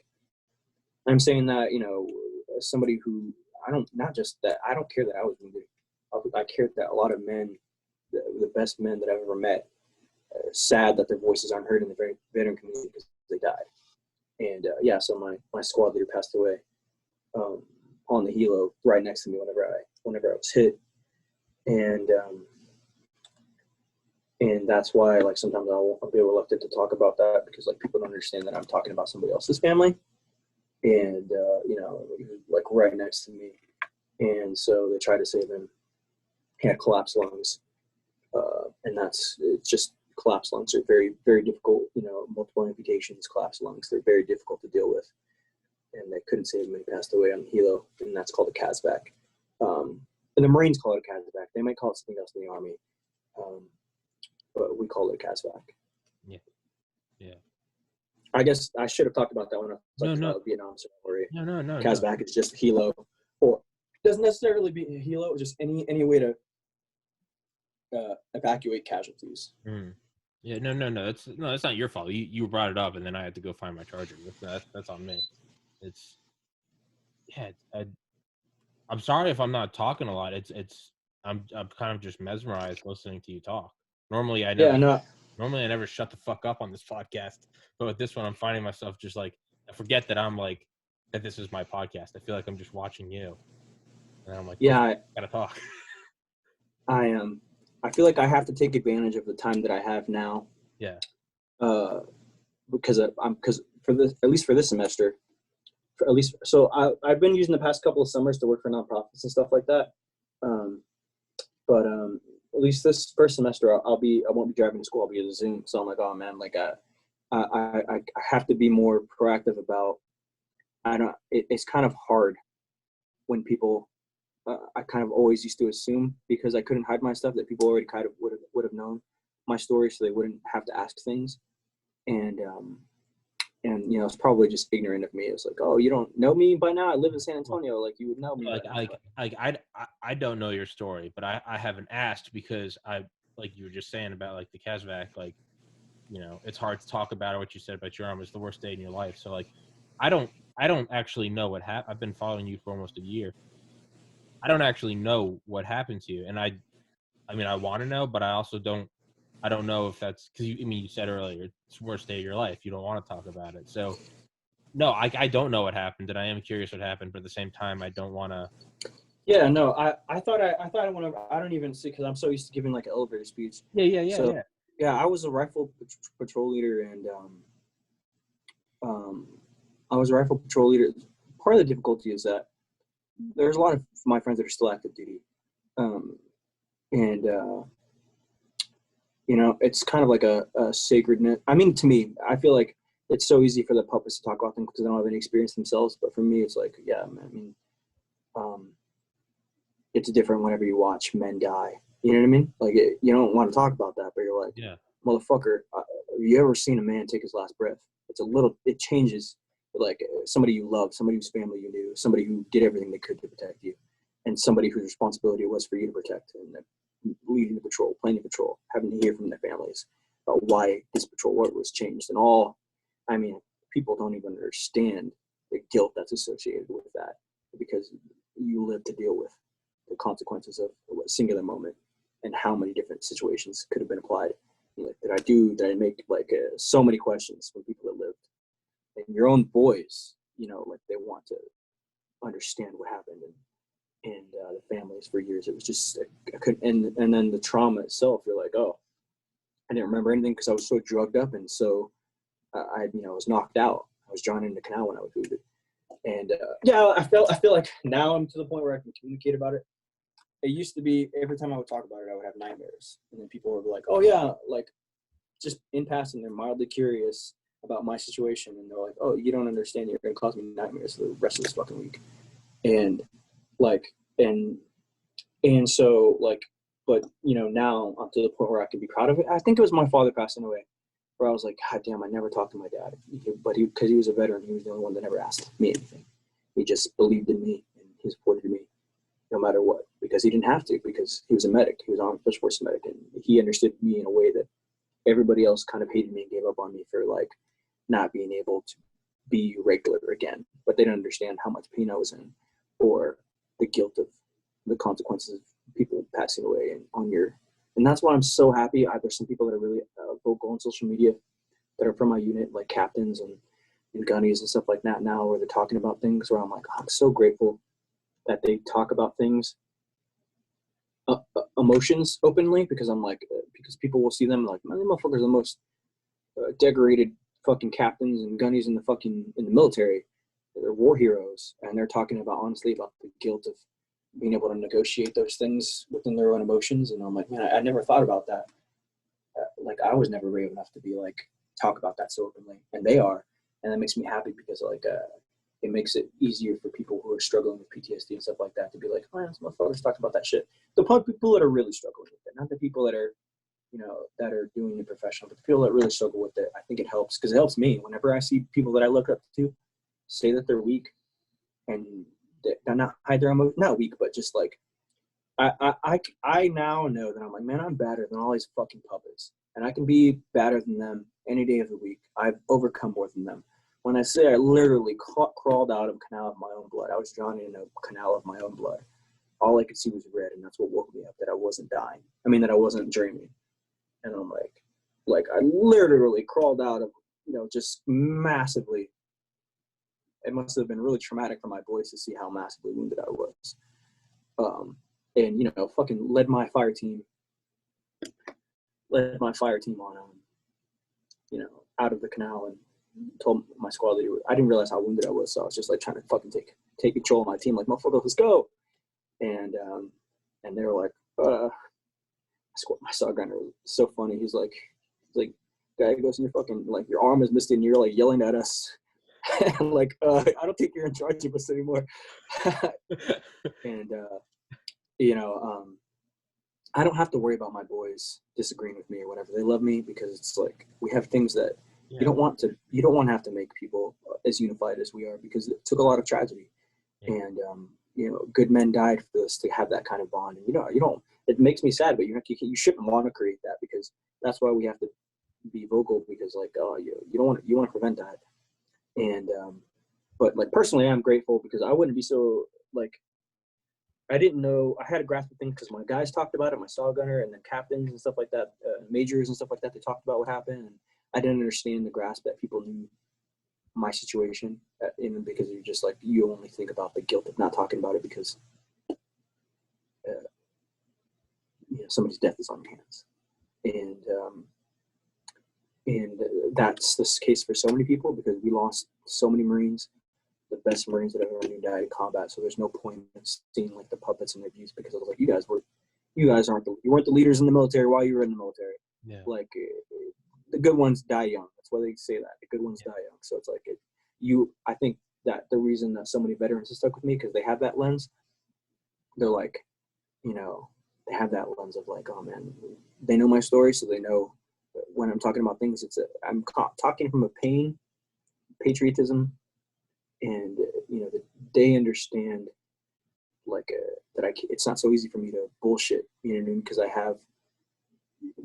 I'm saying that, as somebody who I don't, not just that, I don't care that I was wounded. I care that a lot of men, the best men that I've ever met, are sad that their voices aren't heard in the very veteran community because they died. And so my squad leader passed away on the helo right next to me whenever I was hit. And that's why, like, sometimes I'll be reluctant to talk about that because, like, people don't understand that I'm talking about somebody else's family. And, like, right next to me. And so they tried to save him. He had collapsed lungs. And it's just collapsed lungs are very, very difficult, multiple amputations, collapsed lungs. They're very difficult to deal with. And they couldn't save him. He passed away on the helo, and that's called a CASVAC. And the Marines call it a CASVAC. They might call it something else in the Army. But we call it a CASVAC. Yeah. I guess I should have talked about that when I was talking about Vietnam story. No. CASVAC is just a helo, or it doesn't necessarily be a helo. It's just any way to evacuate casualties. Yeah, no. That's not your fault. You brought it up, and then I had to go find my charger. That's on me. I'm sorry if I'm not talking a lot. I'm kind of just mesmerized listening to you talk. Normally I never shut the fuck up on this podcast, but with this one I'm finding myself just like, I forget that I'm like, that this is my podcast. I feel like I'm just watching you, and I'm like, I gotta talk. I feel like I have to take advantage of the time that I have now. Yeah. Because for this, at least for this semester, I've been using the past couple of summers to work for nonprofits and stuff like that. But at least this first semester, I won't be driving to school. I'll be at Zoom. So I'm like, oh man, like I have to be more proactive about. It's kind of hard when people. I kind of always used to assume, because I couldn't hide my stuff, that people already kind of would have known my story, so they wouldn't have to ask things. And it's probably just ignorant of me. It's like, oh, you don't know me by now? I live in San Antonio. Like, you would know me. I don't know your story, but I haven't asked because like you were just saying about like the CASVAC, like, it's hard to talk about it. What you said about your arm is the worst day in your life. So like, I don't actually know what happened. I've been following you for almost a year. I don't actually know what happened to you, and I want to know, but I also don't. I don't know if that's because you said earlier it's the worst day of your life. You don't want to talk about it. So, no, I don't know what happened, and I am curious what happened. But at the same time, I don't want to. Yeah, no, I thought I want to. I don't even see, because I'm so used to giving like an elevator speech. Yeah. I was a rifle patrol leader, and I was a rifle patrol leader. Part of the difficulty is that there's a lot of my friends that are still active duty, it's kind of like a sacredness. I mean, to me, I feel like it's so easy for the puppets to talk about them because they don't have any experience themselves. But for me, it's like, it's different whenever you watch men die. You know what I mean? Like, you don't want to talk about that, but you're like, yeah, motherfucker, have you ever seen a man take his last breath? It changes. Like, somebody you loved, somebody whose family you knew, somebody who did everything they could to protect you, and somebody whose responsibility it was for you to protect, and leading the patrol, planning patrol, having to hear from their families about why this patrol was changed, and all. I mean, people don't even understand the guilt that's associated with that, because you live to deal with the consequences of a singular moment and how many different situations could have been applied. Like, did I make so many questions from people that lived. And your own boys, like, they want to understand what happened, and the families for years. It was just, I couldn't, and then the trauma itself. You're like, oh, I didn't remember anything because I was so drugged up, and so I was knocked out. I was drawn into the canal when I was wounded, and I feel like now I'm to the point where I can communicate about it. It used to be every time I would talk about it, I would have nightmares, and then people would be like, oh yeah, like, just in passing, they're mildly curious about my situation, and they're like, oh, you don't understand, you're going to cause me nightmares for the rest of this fucking week. And so, like, but now I'm to the point where I can be proud of it. I think it was my father passing away where I was like, God damn, I never talked to my dad, but because he was a veteran, he was the only one that never asked me anything. He just believed in me, and he supported me no matter what, because he didn't have to, because he was a medic. He was on special forces medic, and he understood me in a way that everybody else kind of hated me and gave up on me for, like, not being able to be regular again. But they didn't understand how much pain I was in, or the guilt of the consequences of people passing away and that's why I'm so happy. There's some people that are really vocal on social media that are from my unit, like captains and gunnies and stuff like that now, where they're talking about things where I'm like, I'm so grateful that they talk about things, emotions openly, because I'm like, because people will see them like, man, these motherfuckers are the most decorated fucking captains and gunnies in the military. They're war heroes, and they're talking about honestly about the guilt of being able to negotiate those things within their own emotions. And I'm like, man, I never thought about that. Like I was never brave enough to be like talk about that so openly, and they are, and that makes me happy because like it makes it easier for people who are struggling with PTSD and stuff like that to be like, oh, this motherfucker's talking about that shit. The people that are really struggling with it, not the people that are, you know, that are doing it professional, but the people that really struggle with it. I think it helps because it helps me whenever I see people that I look up to say that they're weak and they're not hide their emotions, not weak, but just like I now know that I'm like, man, I'm better than all these fucking puppets, and I can be better than them any day of the week. I've overcome more than them. When I say I literally crawled out of a canal of my own blood, I was drowning in a canal of my own blood. All I could see was red, and that's what woke me up, that I wasn't dying. I mean, that I wasn't dreaming. And I'm like I literally crawled out of, you know, just massively. It must have been really traumatic for my boys to see how massively wounded I was. And, you know, fucking led my fire team on, you know, out of the canal and told my squad leader, I didn't realize how wounded I was. So I was just like trying to fucking take control of my team. Like, motherfucker, let's go. And they were like, my saw gunner was so funny. He's like, guy goes, you're fucking, like, your arm is missing and you're like yelling at us. And like, I don't think you're in charge of us anymore. And, you know, I don't have to worry about my boys disagreeing with me or whatever. They love me because it's like, we have things that you don't want to have to make people as unified as we are, because it took a lot of tragedy. And, you know, good men died for us to have that kind of bond. And, you know, it makes me sad, but you shouldn't want to create that, because that's why we have to be vocal, because like, you want to prevent that. And, but like personally, I'm grateful because I wouldn't be so like, I didn't know, I had a grasp of things because my guys talked about it, my saw gunner, and then captains and stuff like that, majors and stuff like that, they talked about what happened. And I didn't understand the grasp that people knew my situation, even because you're just like, you only think about the guilt of not talking about it because you know, somebody's death is on your hands. And that's the case for so many people, because we lost so many Marines. The best Marines that I've ever knew died in combat. So there's no point in seeing like the puppets and their views, because I was like, you guys weren't the leaders in the military while you were in the military. Yeah. Like the good ones die young. That's why they say that. The good ones die young. So it's like I think that the reason that so many veterans are stuck with me, because they have that lens. They're like, you know, they have that lens of like, oh man, they know my story, so they know when I'm talking about things, I'm talking from a pain, patriotism, and you know, they understand like that it's not so easy for me to bullshit, you know what I mean? Because I have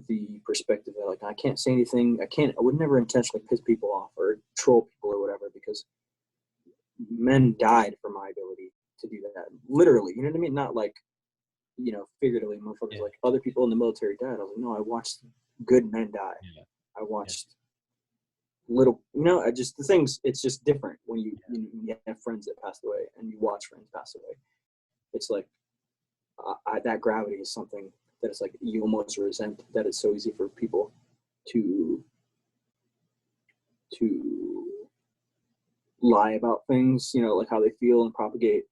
the perspective that like I can't say anything, I would never intentionally piss people off or troll people or whatever, because men died for my ability to do that, literally, you know what I mean? Not like, you know, figuratively, motherfuckers, like other people in the military died. I was like, no, I watched good men die. I watched little, you know, it's just different when you have friends that passed away and you watch friends pass away. It's like that gravity is something that it's like you almost resent, that it's so easy for people to lie about things, you know, like how they feel, and propagate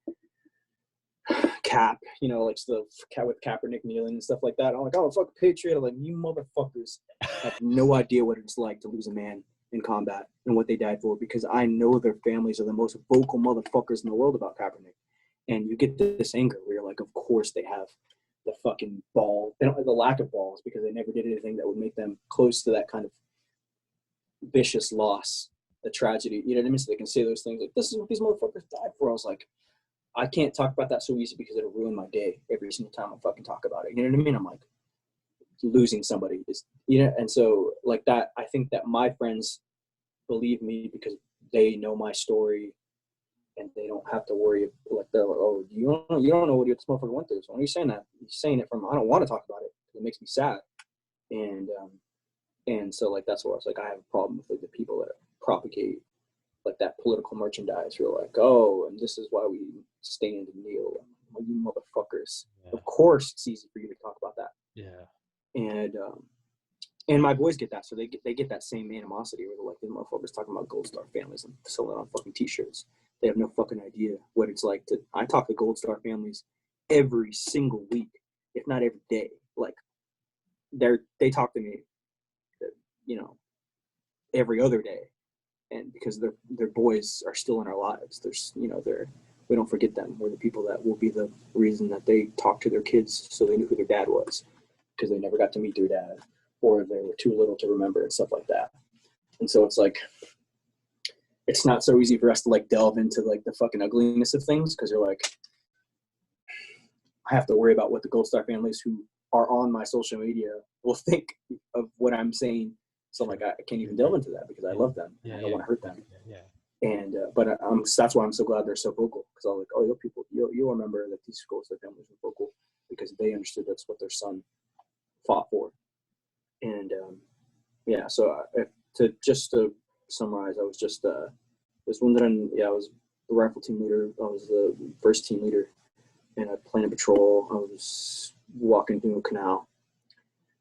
cap, you know, like stuff with Kaepernick kneeling and stuff like that. I'm like, oh, fuck patriot. I'm like, you motherfuckers have no idea what it's like to lose a man in combat and what they died for, because I know their families are the most vocal motherfuckers in the world about Kaepernick. And you get this anger where you're like, of course they have the fucking ball. They don't have the lack of balls, because they never did anything that would make them close to that kind of vicious loss, the tragedy, you know what I mean? So they can say those things like, this is what these motherfuckers died for. I was like, I can't talk about that so easy, because it'll ruin my day every single time I fucking talk about it. You know what I mean? I'm like, losing somebody is, you know, and so like that, I think that my friends believe me because they know my story, and they don't have to worry, like, they're like, oh, you don't know what this motherfucker went through. So when you're saying that, you're saying it from, I don't want to talk about it. It makes me sad. And so, like, that's why I was like, I have a problem with, like, the people that propagate, like, that political merchandise. Who are like, oh, and this is why we stand and kneel. Like, you motherfuckers. Yeah. Of course it's easy for you to talk about that. Yeah. And my boys get that, so they get that same animosity where they're like, these motherfuckers talking about Gold Star families and selling on fucking t-shirts. They have no fucking idea what it's like to. I talk to Gold Star families every single week, if not every day. Like, they talk to me, you know, every other day, and because their boys are still in our lives. There's, you know, we don't forget them. We're the people that will be the reason that they talk to their kids so they knew who their dad was, because they never got to meet their dad, or they were too little to remember and stuff like that. And so it's like, it's not so easy for us to, like, delve into, like, the fucking ugliness of things, because you're like, I have to worry about what the Gold Star families who are on my social media will think of what I'm saying. So, like, I can't even delve into that because I love them. I don't want to hurt them. And but that's why I'm so glad they're so vocal, because I'm like, oh, you'll remember that these Gold Star families were vocal because they understood that's what their son fought for. And so to summarize, I was just was wounded, and I was the rifle team leader. I was the first team leader, and I planted patrol. I was walking through a canal.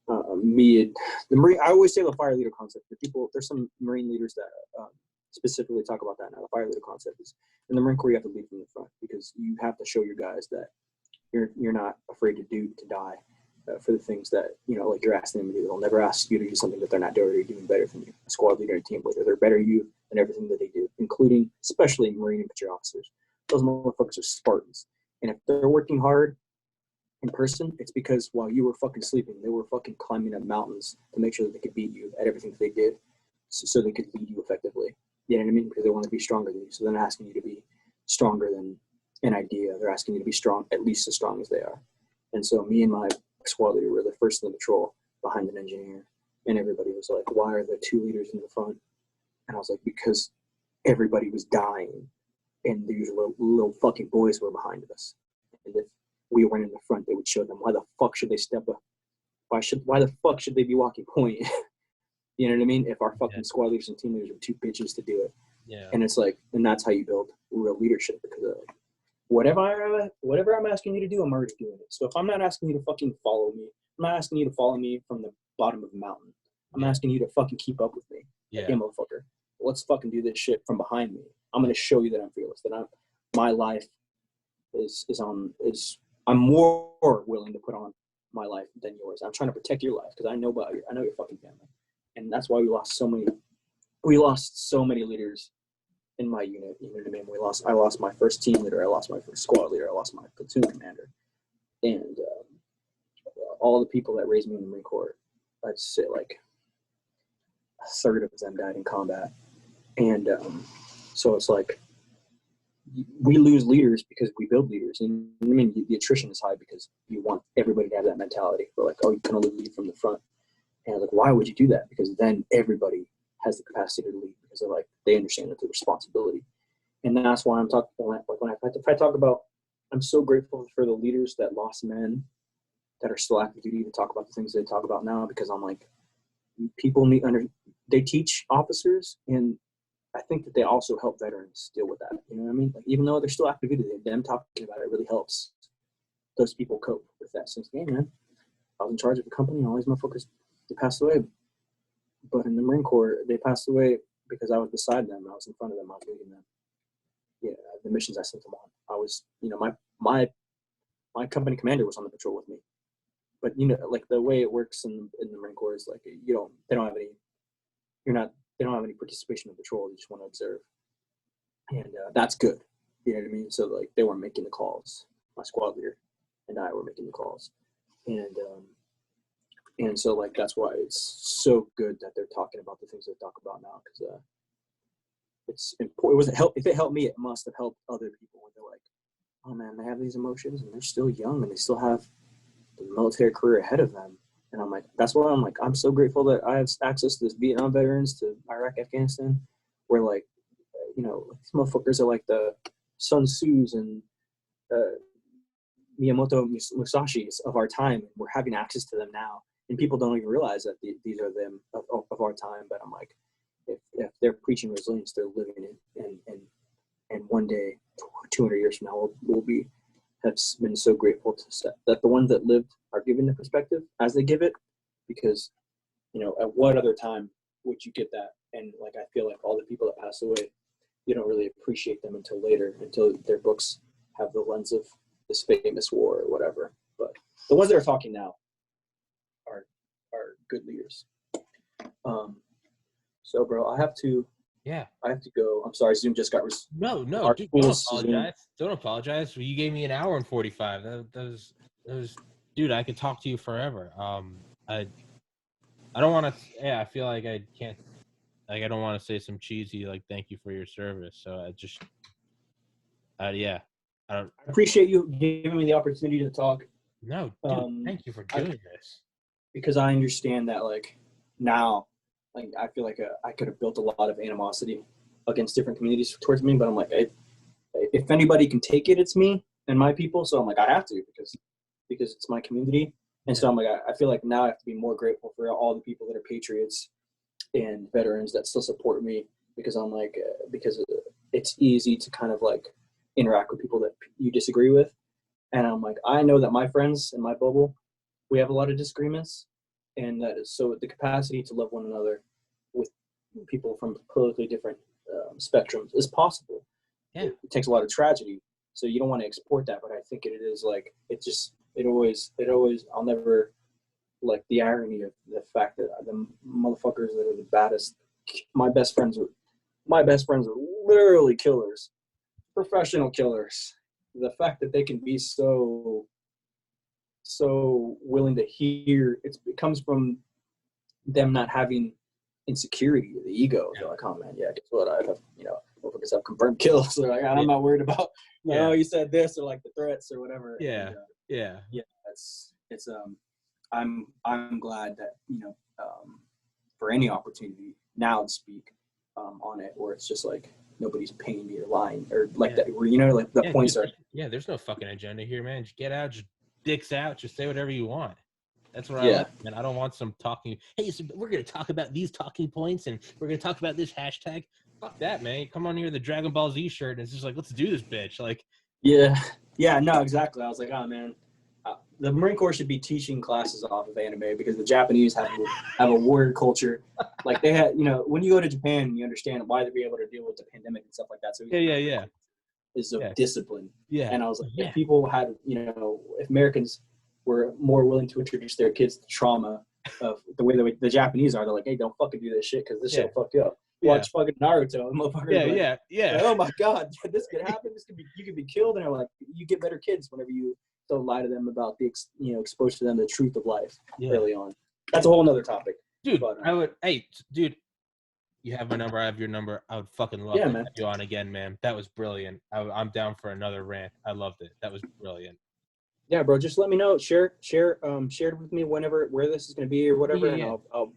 The Marine. I always say the fire leader concept. There's some Marine leaders that specifically talk about that now. The fire leader concept is in the Marine Corps. You have to lead from the front because you have to show your guys that you're not afraid to die for the things that, you know, like, you're asking them to do. They'll never ask you to do something that they're not already doing better than you. A squad leader and team leader, they're better you than everything that they do, including especially Marine infantry officers. Those motherfuckers are Spartans, and if they're working hard in person, it's because while you were fucking sleeping, they were fucking climbing up mountains to make sure that they could beat you at everything that they did, so they could lead you effectively. You know what I mean? Because they want to be stronger than you. So they're not asking you to be stronger than an idea. They're asking you to be strong, at least as strong as they are. And so me and my squad leader were the first in the patrol behind an engineer. And everybody was like, why are there two leaders in the front? And I was like, because everybody was dying. And these little fucking boys were behind us. And if we weren't in the front, they would show them why the fuck should they step up? Why the fuck should they be walking point? You know what I mean? If our fucking squad leaders and team leaders are too bitches to do it. Yeah. And it's like, and that's how you build real leadership, because like, whatever I'm asking you to do, I'm already doing it. So if I'm not asking you to fucking follow me, I'm not asking you to follow me from the bottom of the mountain. I'm asking you to fucking keep up with me. Yeah. Like, hey, motherfucker, let's fucking do this shit from behind me. I'm going to show you that I'm fearless, that my life I'm more willing to put on my life than yours. I'm trying to protect your life because I know your fucking family. And that's why we lost so many leaders in my unit. You know what I mean? I lost my first team leader. I lost my first squad leader. I lost my platoon commander. And all the people that raised me in the Marine Corps, I'd say like a third of them died in combat. And so it's like, we lose leaders because we build leaders. And I mean, the attrition is high because you want everybody to have that mentality. We're like, oh, you can only lead from the front. And like, why would you do that? Because then everybody has the capacity to lead, because they understand it's a responsibility. And that's why I'm talking, if I talk about, I'm so grateful for the leaders that lost men that are still active duty to talk about the things they talk about now, because I'm like, they teach officers, and I think that they also help veterans deal with that. You know what I mean? Like, even though they're still active duty, them talking about it really helps those people cope with that. Since, hey man, I was in charge of a company, and all these motherfuckers, they passed away. But in the Marine Corps, they passed away because I was beside them. I was in front of them. I was leading them. Yeah, the missions I sent them on. I was, my company commander was on the patrol with me. But like the way it works in the Marine Corps is like they don't have any participation in patrol. You just want to observe, and that's good. You know what I mean? So like they weren't making the calls. My squad leader and I were making the calls, and so like that's why it's so good that they're talking about the things they talk about now, because it's important. If it helped me, it must have helped other people when they're like, oh man, they have these emotions and they're still young and they still have the military career ahead of them. And I'm like, that's why I'm like, I'm so grateful that I have access to this Vietnam veterans, to Iraq, Afghanistan, where like, these motherfuckers are like the Sun Tzu's and Miyamoto Musashi's of our time. We're having access to them now, and people don't even realize that these are them of our time. But I'm like, if they're preaching resilience, they're living it, and one day, 200 years from now, we'll have been so grateful that the ones that lived are given the perspective as they give it, because at what other time would you get that? And like, I feel like all the people that pass away, you don't really appreciate them until later, until their books have the lens of this famous war or whatever. But the ones that are talking now are good leaders. So bro, I have to go. I'm sorry, Zoom just got No, dude, don't apologize. Don't apologize. You gave me an hour and 45. That was dude, I could talk to you forever. I don't want to. Yeah, I feel like I can't. Like, I don't want to say some cheesy like "thank you for your service." So I just, yeah. I appreciate you giving me the opportunity to talk. No, dude, thank you for doing this. Because I understand that, like, now, like, I feel like I could have built a lot of animosity against different communities towards me, but I'm like, if anybody can take it, it's me and my people. So I'm like, I have to, because it's my community. And so I'm like, I feel like now I have to be more grateful for all the people that are patriots and veterans that still support me, because I'm like, because it's easy to kind of like interact with people that you disagree with. And I'm like, I know that my friends in my bubble, we have a lot of disagreements, and that is so the capacity to love one another with people from politically different spectrums is possible. Yeah. It takes a lot of tragedy, so you don't want to export that, but I think it is like, it always, I'll never like the irony of the fact that the motherfuckers that are the baddest, my best friends were literally killers, professional killers. The fact that they can be so willing to hear, it comes from them not having insecurity, the ego. They're like, oh man, yeah, guess what? I have, motherfuckers have confirmed kills. So like, I'm not worried about, you said this, or like the threats or whatever. Yeah. And, yeah. It's I'm glad that, for any opportunity now to speak on it, where it's just like nobody's paying me or lying or like that, where, like the points are. Yeah, there's no fucking agenda here, man. Just get out, just dicks out, just say whatever you want. That's what I like, man. I don't want some talking. Hey, so we're gonna talk about these talking points, and we're gonna talk about this hashtag. Fuck that, man. Come on here with the Dragon Ball Z shirt, and it's just like, let's do this, bitch. Like, no, exactly. I was like, oh man, the Marine Corps should be teaching classes off of anime, because the Japanese have a warrior culture. Like they had, when you go to Japan, you understand why they'd be able to deal with the pandemic and stuff like that. So is of discipline. Yeah. And I was like, if people had, if Americans were more willing to introduce their kids to trauma of the way that the Japanese are, they're like, hey, don't fucking do this shit, because this shit will fuck you up. Watch fucking Naruto, motherfucker. Like, oh my god, this could happen. You could be killed, and they're like, you get better kids whenever you don't lie to them about the expose to them the truth of life early on. That's a whole nother topic, dude. But, dude, you have my number. I have your number. I would fucking love to have you on again, man. That was brilliant. I'm down for another rant. I loved it. That was brilliant. Yeah, bro. Just let me know. Share with me where this is going to be or whatever, and I'll.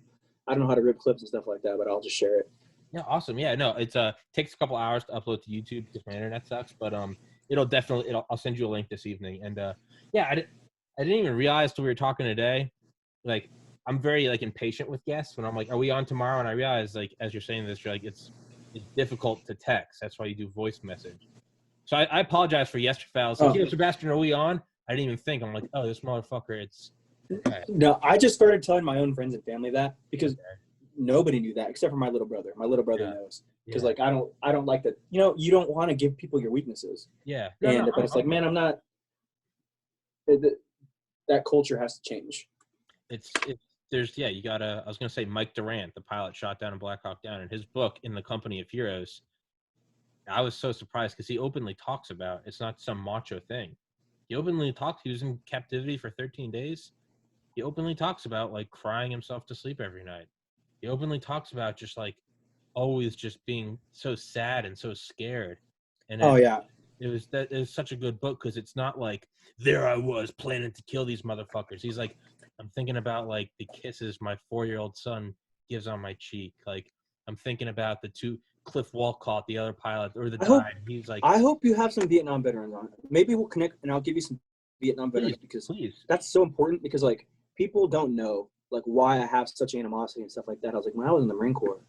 I don't know how to rip clips and stuff like that, but I'll just share it. Yeah, awesome. Yeah, no, it takes a couple hours to upload to YouTube because my internet sucks, but I'll send you a link this evening. And I didn't even realize till we were talking today, like, I'm very like impatient with guests when I'm like, are we on tomorrow? And I realize, like, as you're saying this, you're like, it's difficult to text. That's why you do voice message. So I apologize for yesterday. I was like, Sebastian, are we on? I didn't even think. I'm like, oh, this motherfucker, it's okay. No, I just started telling my own friends and family that, because nobody knew that except for my little brother. My little brother knows, because like I don't like that. You don't want to give people your weaknesses. Yeah. But it's like, man, I'm not. That culture has to change. You gotta. I was gonna say Mike Durant, the pilot shot down in Black Hawk Down, in his book In the Company of Heroes. I was so surprised because he openly talks about it's not some macho thing. He openly talks. He was in captivity for 13 days. He openly talks about like crying himself to sleep every night. He openly talks about just like always just being so sad and so scared. And it was such a good book, because it's not like there I was planning to kill these motherfuckers. He's like, I'm thinking about like the kisses my 4-year-old son gives on my cheek. Like I'm thinking about the Cliff Walcott, the other pilot, or the I hope died. He's like, I hope you have some Vietnam veterans on. Maybe we'll connect, and I'll give you some Vietnam veterans because please. that's so important. Because like people don't know like why I have such animosity and stuff like that. I was like, when I was in the Marine Corps,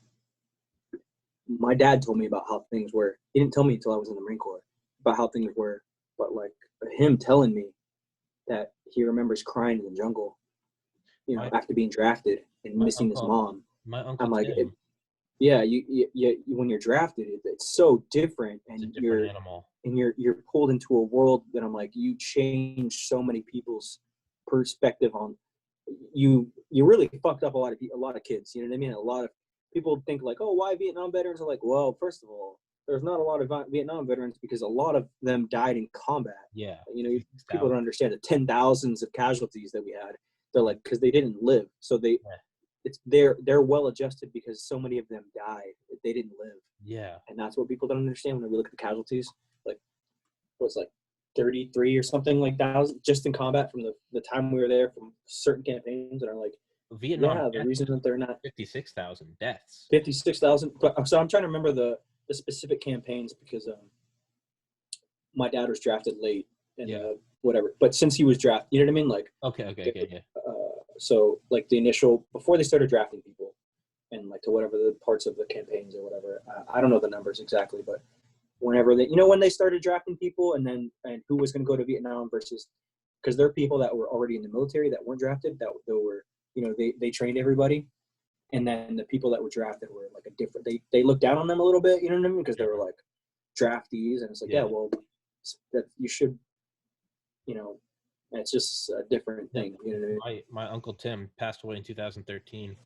my dad told me about how things were. He didn't tell me until I was in the Marine Corps about how things were, but like him telling me that he remembers crying in the jungle, you know, after being drafted and missing his mom. My uncle I'm like, Tim. yeah, you when you're drafted, it's so different, and It's a different animal. And you're pulled into a world that I'm like, you change so many people's perspective on you. You really fucked up a lot of kids. You know what I mean? A lot of people think like, oh, why Vietnam veterans? Are like, well, first of all, there's not a lot of Vietnam veterans because a lot of them died in combat. Yeah. You know, people don't understand the 10,000s of casualties that we had. They're like, because they didn't live, so they're well adjusted because so many of them died. They didn't live. Yeah. And that's what people don't understand when we look at the casualties. Like, what's like 33 or something like that just in combat from the time we were there from certain campaigns that are like, Vietnam. Yeah, the reason that they're not 56,000 deaths. 56,000. So I'm trying to remember the specific campaigns because my dad was drafted late and whatever. But since he was drafted, you know what I mean? Like, Okay. So like the initial before they started drafting people, and like to whatever the parts of the campaigns or whatever. I don't know the numbers exactly, but whenever when they started drafting people and who was going to go to Vietnam versus, because there are people that were already in the military that weren't drafted, that were, you know, they trained everybody. And then the people that were drafted were like a different, they looked down on them a little bit, you know what I mean? Because they were like draftees, and it's like, well, that you should, you know, it's just a different thing. You know what I mean? My uncle Tim passed away in 2013,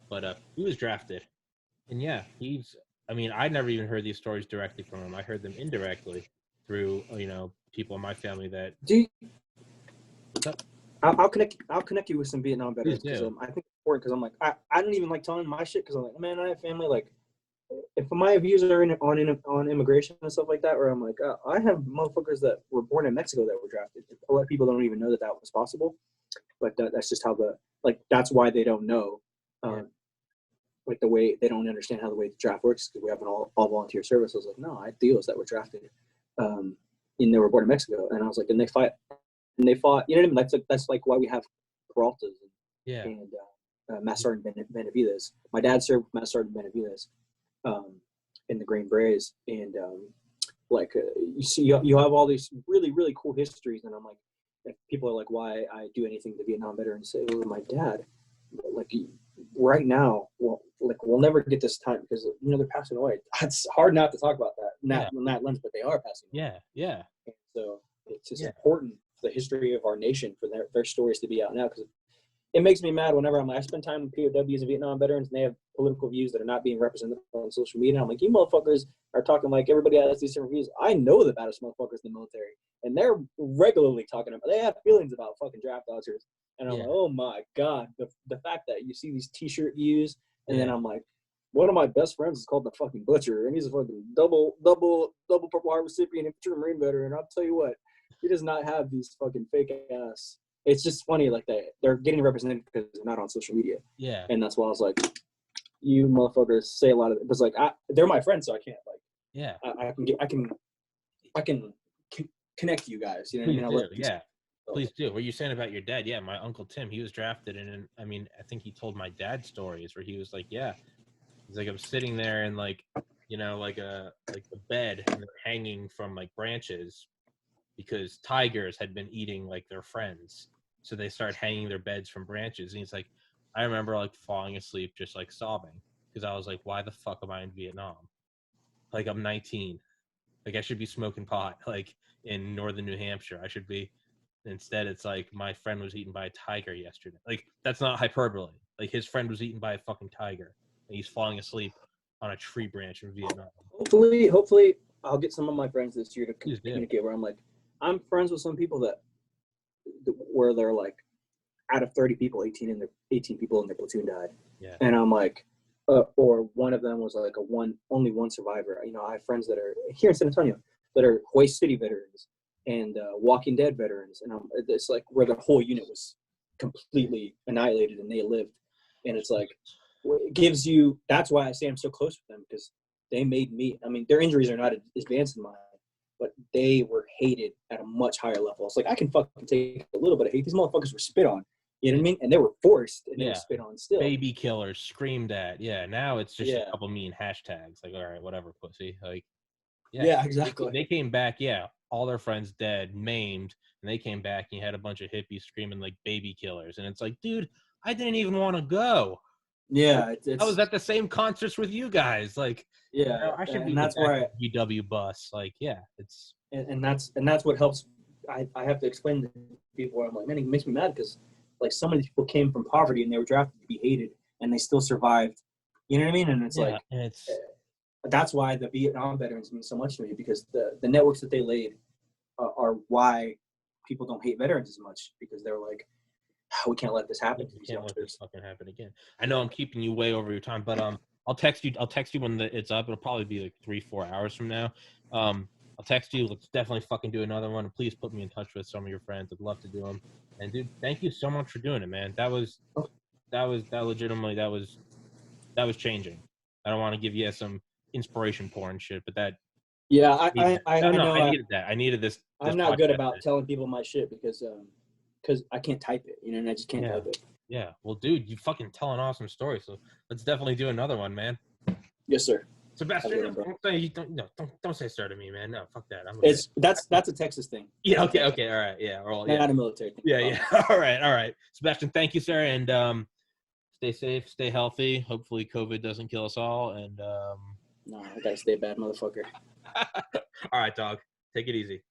but he was drafted, and I never even heard these stories directly from him. I heard them indirectly through, you know, people in my family that. I'll connect you with some Vietnam veterans because I think it's important because I'm like I don't even like telling my shit because I'm like, man, I have family. Like if my views are on immigration and stuff like that, where I'm like, I have motherfuckers that were born in Mexico that were drafted. A lot of people don't even know that was possible, but that's just how that's why they don't know, like the way they don't understand how the way the draft works because we have an all volunteer service. I was like, no, I had deals that were drafted, and they were born in Mexico, and I was like, and they fought, you know what I mean? That's like why we have Peraltas and Master Sergeant Benavides. My dad served with Master Sergeant Benavides in the Green Berets, and you see, you have all these really, really cool histories, and I'm like, if people are like, why I do anything to Vietnam veterans, say, well, my dad, like right now, we'll never get this time because, you know, they're passing away. It's hard not to talk about that, in that lens, but they are passing away. Yeah. And so it's just important for the history of our nation for their stories to be out now, because it makes me mad whenever I spend time with POWs and Vietnam veterans and they have political views that are not being represented on social media. I'm like, you motherfuckers are talking like everybody has these different views. I know the baddest motherfuckers in the military, and they're regularly talking about, they have feelings about fucking draft dodgers. And I'm like, oh my God, the fact that you see these t-shirt views, and then I'm like, one of my best friends is called the fucking Butcher, and he's a fucking double Purple Heart recipient, infantry Marine veteran. I'll tell you what, he does not have these fucking fake ass. It's just funny, like they're getting represented because they're not on social media. Yeah. And that's why I was like, you motherfuckers say a lot of it. But it's like they're my friends, so I can't I can connect you guys. You know what I mean? Please do. What you're saying about your dad? Yeah, my uncle Tim, he was drafted, and I mean, I think he told my dad stories where he was like, he's like, I'm sitting there in like, you know, like the bed, and they're hanging from like branches because tigers had been eating like their friends, so they started hanging their beds from branches. And he's like, I remember like falling asleep, just like sobbing, because I was like, why the fuck am I in Vietnam? Like I'm 19, like I should be smoking pot, like in northern New Hampshire. I should be. Instead, it's like my friend was eaten by a tiger yesterday. Like that's not hyperbole. Like his friend was eaten by a fucking tiger, and he's falling asleep on a tree branch in Vietnam. Hopefully, I'll get some of my friends this year to communicate. Where I'm like, I'm friends with some people where they're like, out of 30 people, 18 people in their platoon died. Yeah. And I'm like, or one of them was like only one survivor. You know, I have friends that are here in San Antonio that are Hoist City veterans and Walking Dead veterans, and it's like where the whole unit was completely annihilated and they lived. And it's like, it gives you, that's why I say I'm so close with them, because they made me. I mean, their injuries are not as advanced in mine, but they were hated at a much higher level. It's like I can fucking take a little bit of hate. These motherfuckers were spit on. You know what I mean? And they were forced, and they were spit on still. Baby killers, screamed at. Yeah, now it's just a couple mean hashtags. Like, all right, whatever, pussy. Like, yeah, exactly. They came back, all their friends dead, maimed, and they came back, and you had a bunch of hippies screaming like baby killers. And it's like, dude, I didn't even want to go. Yeah, I was at the same concerts with you guys. Like, I should be. And that's why VW bus. Like, it's and that's what helps. I have to explain to people. I'm like, man, it makes me mad because like some of these people came from poverty and they were drafted to be hated, and they still survived. You know what I mean? And it's that's why the Vietnam veterans mean so much to me, because the networks that they laid are why people don't hate veterans as much, because they're like, we can't let this happen. We can't let this fucking happen again. I know I'm keeping you way over your time, but I'll text you when it's up. It'll probably be like 3-4 hours from now. I'll text you. Let's definitely fucking do another one. And please put me in touch with some of your friends. I'd love to do them. And dude, thank you so much for doing it, man. That legitimately was changing. I don't want to give you some inspiration porn shit, but that. Yeah, I know. I needed that. I needed this. I'm not good about telling people my shit because I can't type it, and I just can't type it. Yeah. Well, dude, you fucking tell an awesome story. So let's definitely do another one, man. Yes, sir. Sebastian, don't say sir to me, man. No, fuck that. That's a Texas thing. Yeah. Okay. All right. Yeah. Not a military thing. Yeah. All right. Sebastian, thank you, sir, and stay safe, stay healthy. Hopefully, COVID doesn't kill us all. And no, I gotta stay bad, motherfucker. All right, dog. Take it easy.